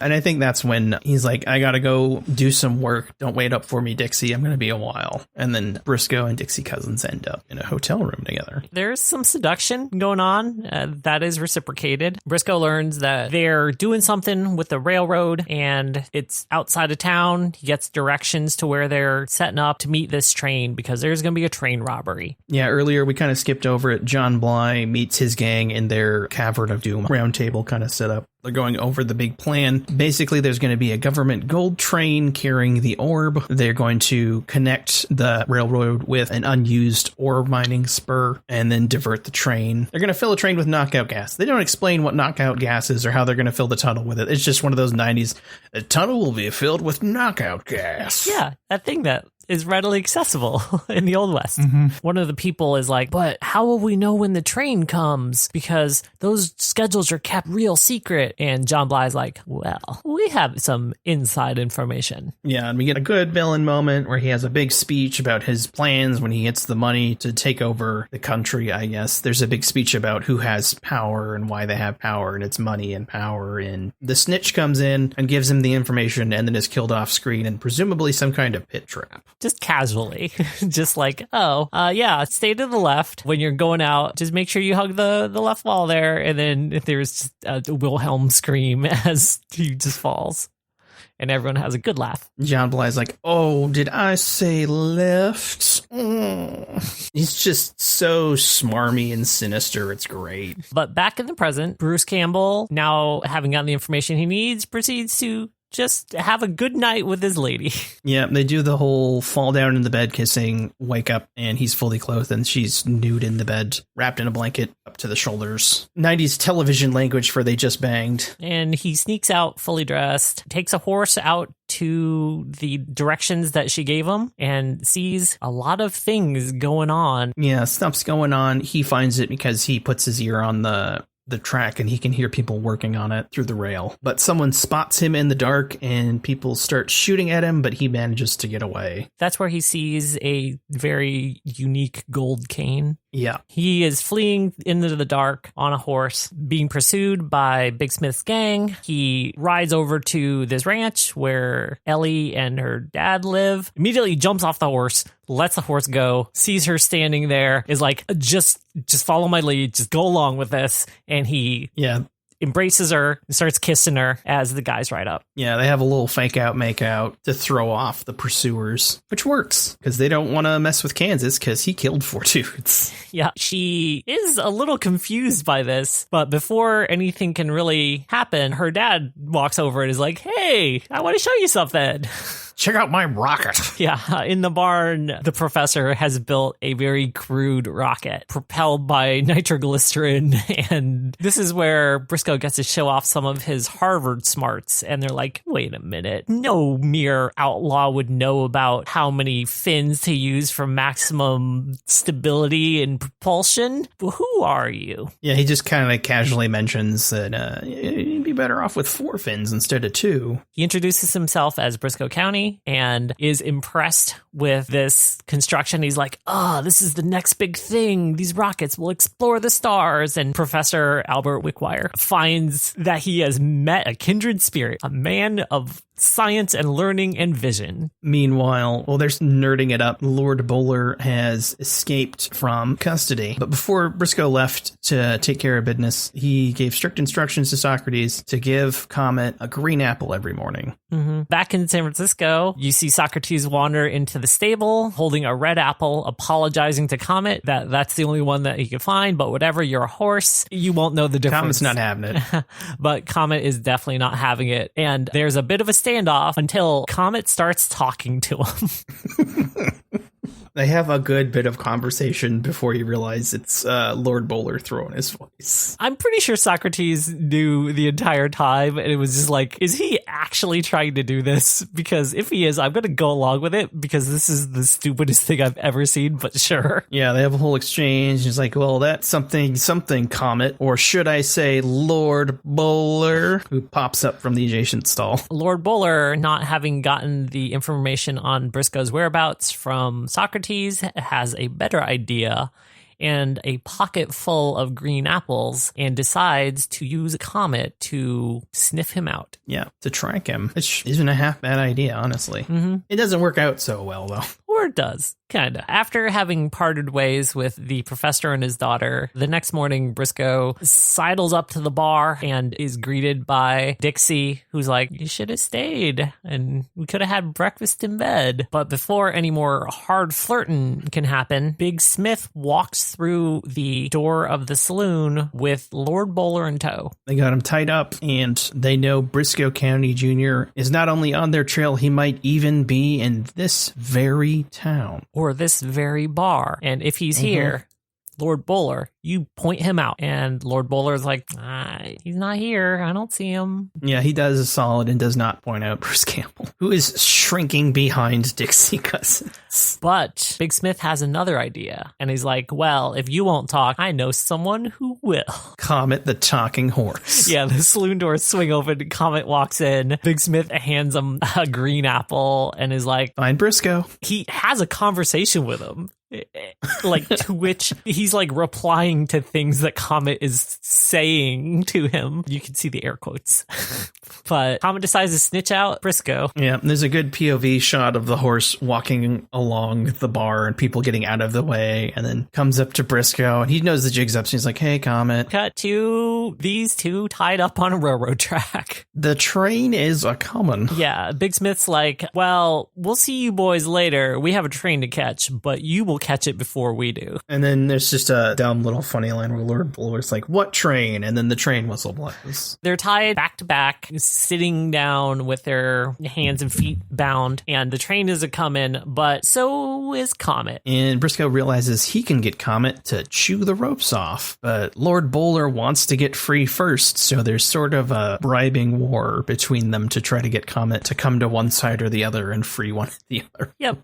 And I think that's when he's like, I gotta go do some work. Don't wait up for me, Dixie. I'm gonna be a while. And then Brisco and Dixie Cousins end up in a hotel room together. There's some seduction going on that is reciprocated. Brisco learns that they're doing something with the railroad and it's outside of town. He gets directions to where they're setting up to meet this train because there's gonna be a train robbery. Yeah, earlier we kind of skipped over it. John Bly meets his gang in their Cavern of Doom round table kind of setup. They're going over the big plan. Basically, there's going to be a government gold train carrying the orb. They're going to connect the railroad with an unused ore mining spur and then divert the train. They're going to fill a train with knockout gas. They don't explain what knockout gas is or how they're going to fill the tunnel with it. It's just one of those 90s. The tunnel will be filled with knockout gas. Yeah, that thing that is readily accessible in the Old West. One of the people is like, but how will we know when the train comes? Because those schedules are kept real secret. And John Bly's like, well, we have some inside information. Yeah, and we get a good villain moment where he has a big speech about his plans when he gets the money to take over the country, I guess. There's a big speech about who has power and why they have power, and it's money and power. And the snitch comes in and gives him the information and then is killed off screen and presumably some kind of pit trap. just casually, just like, yeah, stay to the left when you're going out. Just make sure you hug the left wall there. And then if there's just a Wilhelm scream as he just falls. And everyone has a good laugh. John Bly's like, oh, did I say left? He's just so smarmy and sinister. It's great. But back in the present, Bruce Campbell, now having gotten the information he needs, proceeds to just have a good night with his lady. Yeah, they do the whole fall down in the bed kissing, wake up, and he's fully clothed, and she's nude in the bed, wrapped in a blanket up to the shoulders. 90s television language for they just banged. And he sneaks out fully dressed, takes a horse out to the directions that she gave him, and sees a lot of things going on. Yeah, stuff's going on. He finds it because he puts his ear on the track and he can hear people working on it through the rail. But someone spots him in the dark and people start shooting at him, but he manages to get away. That's where he sees a very unique gold cane. Yeah. He is fleeing into the dark on a horse, being pursued by Big Smith's gang. He rides over to this ranch where Ellie and her dad live, immediately jumps off the horse, lets the horse go, sees her standing there, is like, just follow my lead, just go along with this. And he embraces her and starts kissing her as the guys ride up. Yeah, they have a little fake out, make out to throw off the pursuers, which works because they don't want to mess with Kansas because he killed 4 dudes. Yeah, she is a little confused by this, but before anything can really happen, her dad walks over and is like, hey, I want to show you something. Check out my rocket. Yeah, in the barn, the professor has built a very crude rocket propelled by nitroglycerin. And this is where Brisco gets to show off some of his Harvard smarts. And they're like, wait a minute. No mere outlaw would know about how many fins to use for maximum stability and propulsion. But who are you? Yeah, he just kind of casually mentions that you'd be better off with 4 fins instead of 2. He introduces himself as Brisco County and is impressed with this construction. He's like, this is the next big thing. These rockets will explore the stars. And Professor Albert Wickwire finds that he has met a kindred spirit, a man of science and learning and vision. Meanwhile, while they're nerding it up, Lord Bowler has escaped from custody. But before Brisco left to take care of business, he gave strict instructions to Socrates to give Comet a green apple every morning. Mm-hmm. Back in San Francisco, you see Socrates wander into the stable holding a red apple, apologizing to Comet that that's the only one that he could find. But whatever, you're a horse, you won't know the difference. Comet's not having it. But Comet is definitely not having it. And there's a bit of a standoff until Comet starts talking to him. They have a good bit of conversation before you realize it's Lord Bowler throwing his voice. I'm pretty sure Socrates knew the entire time, and it was just like, is he actually trying to do this? Because if he is, I'm going to go along with it because this is the stupidest thing I've ever seen, but sure. Yeah, they have a whole exchange. He's like, well, that's something, Comet, or should I say Lord Bowler, who pops up from the adjacent stall. Lord Bowler, not having gotten the information on Brisco's whereabouts from Socrates, has a better idea and a pocket full of green apples and decides to use Comet to sniff him out. Yeah, to track him, which isn't a half bad idea, honestly. Mm-hmm. It doesn't work out so well, though. Or it does. Kind of. After having parted ways with the professor and his daughter, the next morning, Brisco sidles up to the bar and is greeted by Dixie, who's like, you should have stayed and we could have had breakfast in bed. But before any more hard flirting can happen, Big Smith walks through the door of the saloon with Lord Bowler in tow. They got him tied up and they know Brisco County Jr. is not only on their trail, he might even be in this very town. Or this very bar. And if he's here, Lord Bowler, you point him out. And Lord Bowler's like, he's not here. I don't see him. Yeah, he does a solid and does not point out Bruce Campbell, who is shrinking behind Dixie Cousins. But Big Smith has another idea. And he's like, well, if you won't talk, I know someone who will. Comet the talking horse. Yeah, the saloon doors swing open. Comet walks in. Big Smith hands him a green apple and is like, find Brisco. He has a conversation with him. like to which he's like replying to things that Comet is saying to him. You can see the air quotes. But Comet decides to snitch out Brisco. Yeah, there's a good POV shot of the horse walking along the bar and people getting out of the way, and then comes up to Brisco and he knows the jig's up, so he's like, hey, Comet. Cut to these two tied up on a railroad track. The train is a coming. Yeah, Big Smith's like, well, we'll see you boys later. We have a train to catch, but you will catch it before we do. And then there's just a dumb little funny line where Lord Buller's like, what train? And then the train whistle blows. They're tied back to back, sitting down with their hands and feet bound, and the train is a coming, but so is Comet. And Brisco realizes he can get Comet to chew the ropes off, but Lord Bowler wants to get free first, so there's sort of a bribing war between them to try to get Comet to come to one side or the other and free one or the other. Yep.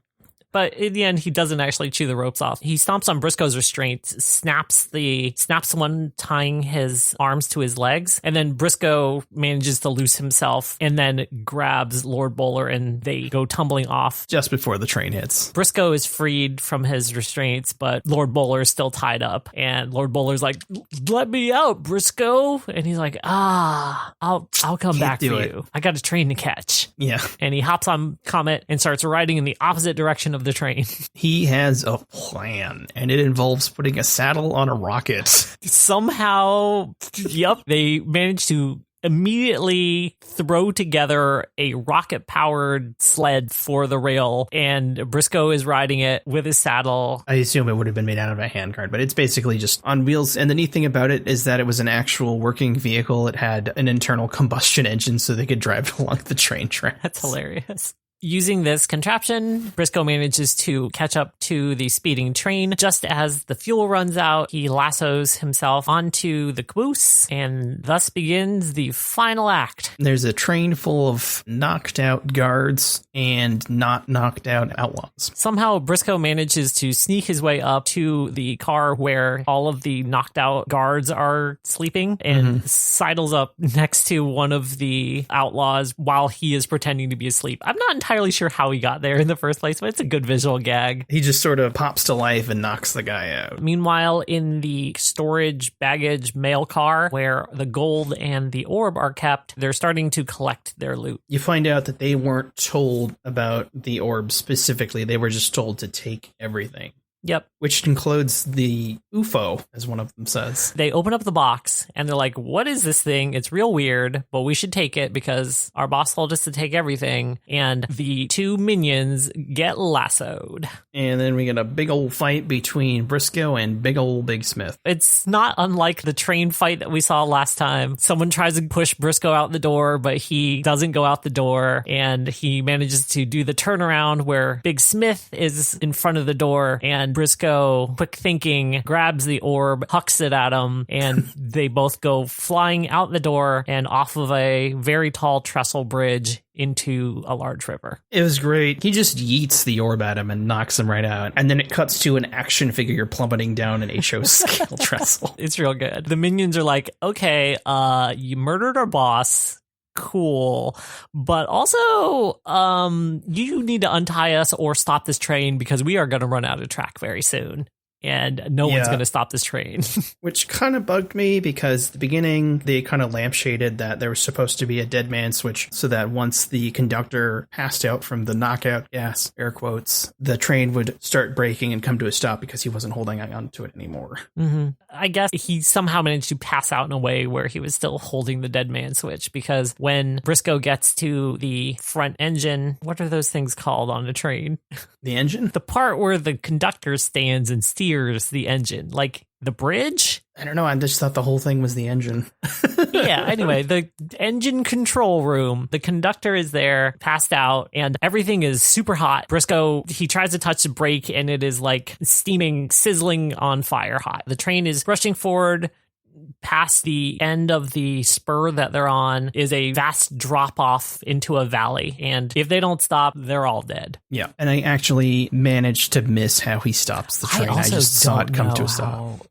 But in the end, he doesn't actually chew the ropes off. He stomps on Brisco's restraints, snaps the one tying his arms to his legs, and then Brisco manages to loose himself and then grabs Lord Bowler and they go tumbling off. Just before the train hits. Brisco is freed from his restraints, but Lord Bowler is still tied up. And Lord Bowler's like, let me out, Brisco. And he's like, I'll come back for you. I got a train to catch. Yeah. And he hops on Comet and starts riding in the opposite direction of the train. He has a plan, and it involves putting a saddle on a rocket. Somehow, yep, they managed to immediately throw together a rocket-powered sled for the rail, and Brisco is riding it with his saddle. I assume it would have been made out of a handcart, but it's basically just on wheels. And the neat thing about it is that it was an actual working vehicle. It had an internal combustion engine, so they could drive along the train tracks. That's hilarious. Using this contraption, Brisco manages to catch up to the speeding train. Just as the fuel runs out, he lassos himself onto the caboose, and thus begins the final act. There's a train full of knocked out guards and not knocked out outlaws. Somehow, Brisco manages to sneak his way up to the car where all of the knocked out guards are sleeping and sidles up next to one of the outlaws while he is pretending to be asleep. I'm not entirely sure how he got there in the first place, but it's a good visual gag. He just sort of pops to life and knocks the guy out. Meanwhile, in the storage baggage mail car where the gold and the orb are kept, they're starting to collect their loot. You find out that they weren't told about the orb specifically. They were just told to take everything. Yep. Which includes the UFO, as one of them says. They open up the box and they're like, what is this thing? It's real weird, but we should take it because our boss told us to take everything. And the two minions get lassoed. And then we get a big old fight between Brisco and big old Big Smith. It's not unlike the train fight that we saw last time. Someone tries to push Brisco out the door, but he doesn't go out the door. And he manages to do the turnaround where Big Smith is in front of the door and Brisco, quick thinking, grabs the orb, hucks it at him, and they both go flying out the door and off of a very tall trestle bridge into a large river. It was great. He just yeets the orb at him and knocks him right out. And then it cuts to an action figure plummeting down an HO scale trestle. It's real good. The minions are like, okay, you murdered our boss. Cool. But also, you need to untie us or stop this train because we are going to run out of track very soon. And no one's going to stop this train. Which kind of bugged me because at the beginning, they kind of lampshaded that there was supposed to be a dead man switch so that once the conductor passed out from the knockout gas, air quotes, the train would start braking and come to a stop because he wasn't holding on to it anymore. Mm-hmm. I guess he somehow managed to pass out in a way where he was still holding the dead man switch because when Brisco gets to the front engine, what are those things called on a train? The engine? The part where the conductor stands and steers the engine, like the bridge. I don't know. I just thought the whole thing was the engine. Yeah. Anyway, the engine control room, the conductor is there, passed out, and everything is super hot. Brisco, he tries to touch the brake and it is like steaming, sizzling on fire hot. The train is rushing forward. past the end of the spur that they're on is a vast drop off into a valley. And if they don't stop, they're all dead. Yeah. And I actually managed to miss how he stops the train. I just saw it come to a stop.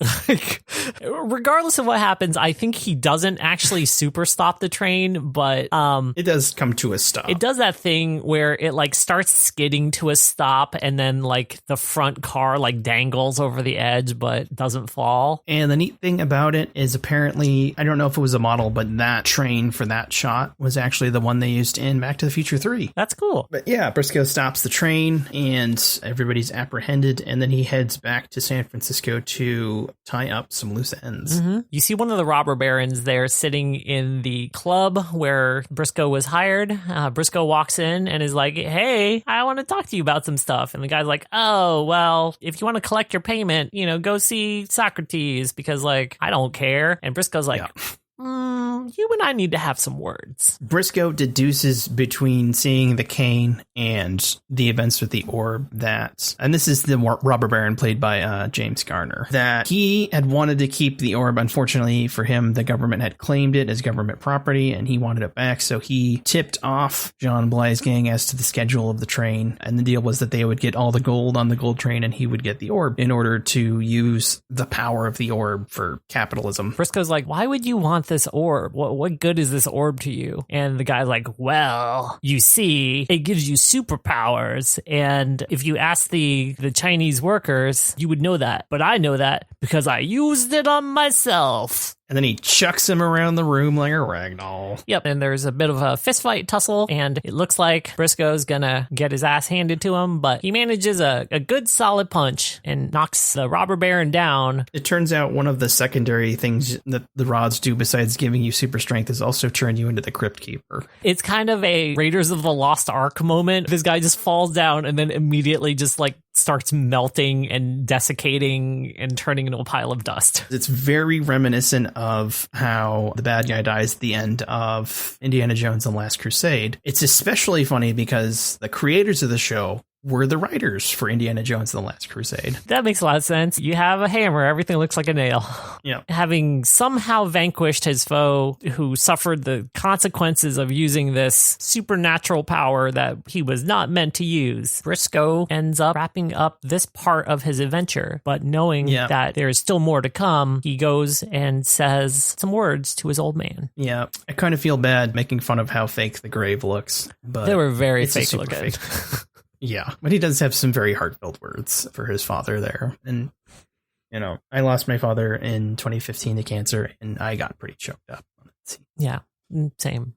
Regardless of what happens, I think he doesn't actually super stop the train, but it does come to a stop. It does that thing where it like starts skidding to a stop, and then like the front car like dangles over the edge but doesn't fall. And the neat thing about it is apparently, I don't know if it was a model, but that train for that shot was actually the one they used in Back to the Future 3. That's cool. But yeah, Brisco stops the train and everybody's apprehended, and then he heads back to San Francisco to tie up some loose ends. Mm-hmm. You see one of the robber barons there sitting in the club where Brisco was hired. Brisco walks in and is like, hey, I want to talk to you about some stuff. And the guy's like, oh, well, if you want to collect your payment, go see Socrates, because like, I don't care. And Brisco's like, you and I need to have some words. Brisco deduces between seeing the cane and the events with the orb that, and this is the robber baron played by James Garner, that he had wanted to keep the orb. Unfortunately for him, the government had claimed it as government property and he wanted it back. So he tipped off John Bly's gang as to the schedule of the train. And the deal was that they would get all the gold on the gold train and he would get the orb in order to use the power of the orb for capitalism. Brisco's like, why would you want this orb? What good is this orb to you? And the guy's like, well, you see, it gives you superpowers. And if you ask the Chinese workers, you would know that. But I know that because I used it on myself. And then he chucks him around the room like a ragdoll. Yep. And there's a bit of a fist fight tussle, and it looks like Brisco's gonna get his ass handed to him, but he manages a good solid punch and knocks the robber baron down. It turns out one of the secondary things that the rods do besides giving you super strength is also turn you into the Crypt Keeper. It's kind of a Raiders of the Lost Ark moment. This guy just falls down and then immediately just like starts melting and desiccating and turning into a pile of dust. It's very reminiscent of how the bad guy dies at the end of Indiana Jones and the Last Crusade. It's especially funny because the creators of the show were the writers for Indiana Jones and the Last Crusade. That makes a lot of sense. You have a hammer, everything looks like a nail. Yeah. Having somehow vanquished his foe who suffered the consequences of using this supernatural power that he was not meant to use, Brisco ends up wrapping up this part of his adventure. But knowing that there is still more to come, he goes and says some words to his old man. Yeah. I kind of feel bad making fun of how fake the grave looks. But they were very fake looking. Yeah, but he does have some very heartfelt words for his father there. And, I lost my father in 2015 to cancer, and I got pretty choked up on that scene. Yeah, same.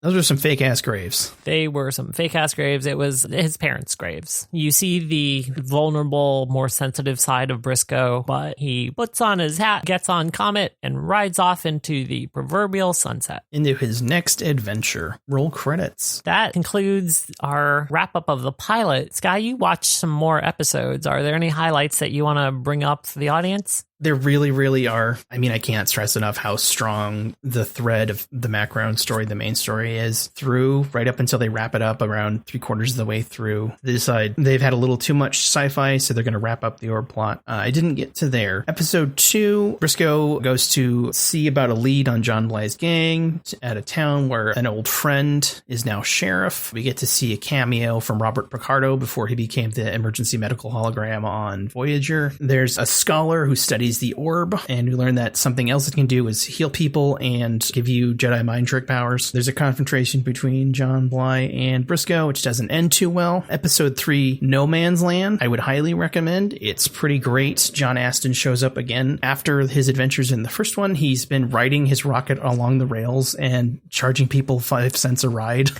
Those were some fake-ass graves. They were some fake-ass graves. It was his parents' graves. You see the vulnerable, more sensitive side of Brisco, but he puts on his hat, gets on Comet, and rides off into the proverbial sunset. Into his next adventure. Roll credits. That concludes our wrap-up of the pilot. Sky, you watched some more episodes. Are there any highlights that you want to bring up for the audience? There really, really are. I mean, I can't stress enough how strong the thread of the background story, the main story is through right up until they wrap it up around 3/4 of the way through. They decide they've had a little too much sci-fi, so they're going to wrap up the orb plot. I didn't get to there. Episode 2, Brisco goes to see about a lead on John Bly's gang at a town where an old friend is now sheriff. We get to see a cameo from Robert Picardo before he became the emergency medical hologram on Voyager. There's a scholar who studies the orb, and we learn that something else it can do is heal people and give you Jedi mind trick powers. There's a confrontation between John Bly and Brisco, which doesn't end too well. Episode 3, No Man's Land, I would highly recommend. It's pretty great. John Astin shows up again after his adventures in the first one. He's been riding his rocket along the rails and charging people 5 cents a ride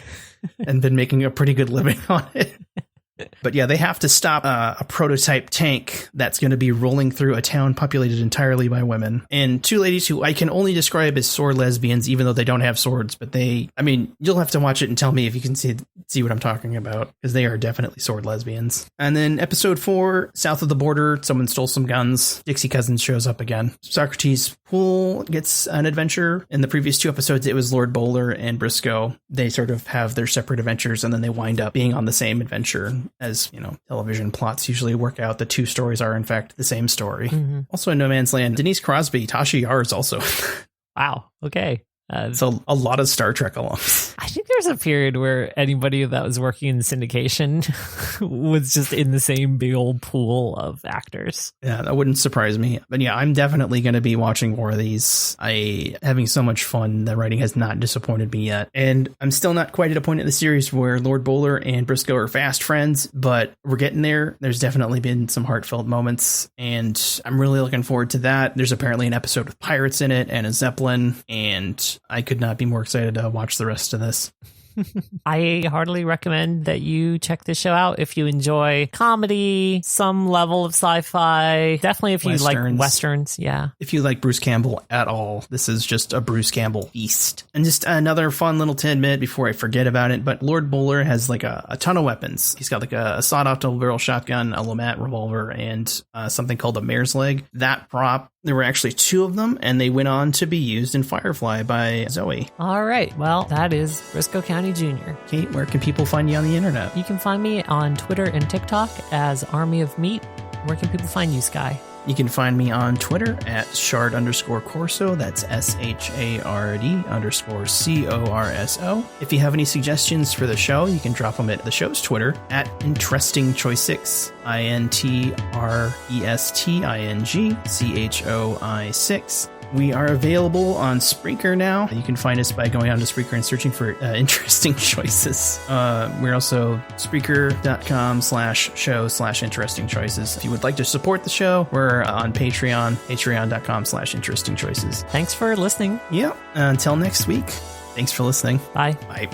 and been making a pretty good living on it. But yeah, they have to stop a prototype tank that's going to be rolling through a town populated entirely by women. And 2 ladies who I can only describe as sword lesbians, even though they don't have swords. But you'll have to watch it and tell me if you can see what I'm talking about, because they are definitely sword lesbians. And then episode 4, south of the border, someone stole some guns. Dixie Cousins shows up again. Socrates Poole gets an adventure. In the previous 2 episodes, it was Lord Bowler and Brisco. They sort of have their separate adventures, and then they wind up being on the same adventure. As, television plots usually work out, the 2 stories are, in fact, the same story. Mm-hmm. Also in No Man's Land, Denise Crosby, Tasha Yar is also. Wow. Okay. So a lot of Star Trek alums. I think there's a period where anybody that was working in syndication was just in the same big old pool of actors. Yeah, that wouldn't surprise me. But yeah, I'm definitely going to be watching more of these. Having so much fun. The writing has not disappointed me yet. And I'm still not quite at a point in the series where Lord Bowler and Brisco are fast friends, but we're getting there. There's definitely been some heartfelt moments, and I'm really looking forward to that. There's apparently an episode with pirates in it and a Zeppelin, and I could not be more excited to watch the rest of this. I heartily recommend that you check this show out if you enjoy comedy, some level of sci-fi. Definitely if you like Westerns. Yeah. If you like Bruce Campbell at all, this is just a Bruce Campbell feast. And just another fun little tidbit before I forget about it, but Lord Bowler has like a ton of weapons. He's got like a sawed-off double-barrel shotgun, a Lamat revolver, and something called a mare's leg. That prop, there were actually 2 of them, and they went on to be used in Firefly by Zoe. All right. Well, that is Brisco County Jr. Kate, where can people find you on the internet? You can find me on Twitter and TikTok as Army of Meat. Where can people find you, Sky? You can find me on Twitter at shard_corso. That's SHARD_CORSO. If you have any suggestions for the show, you can drop them at the show's Twitter at interestingchoi6, INTRESTINGCHOI6. We are available on Spreaker now. You can find us by going on to Spreaker and searching for Interesting Choices. We're also Spreaker.com/show/interesting choices. If you would like to support the show, we're on Patreon, patreon.com/interesting choices. Thanks for listening. Yeah. Until next week. Thanks for listening. Bye. Bye.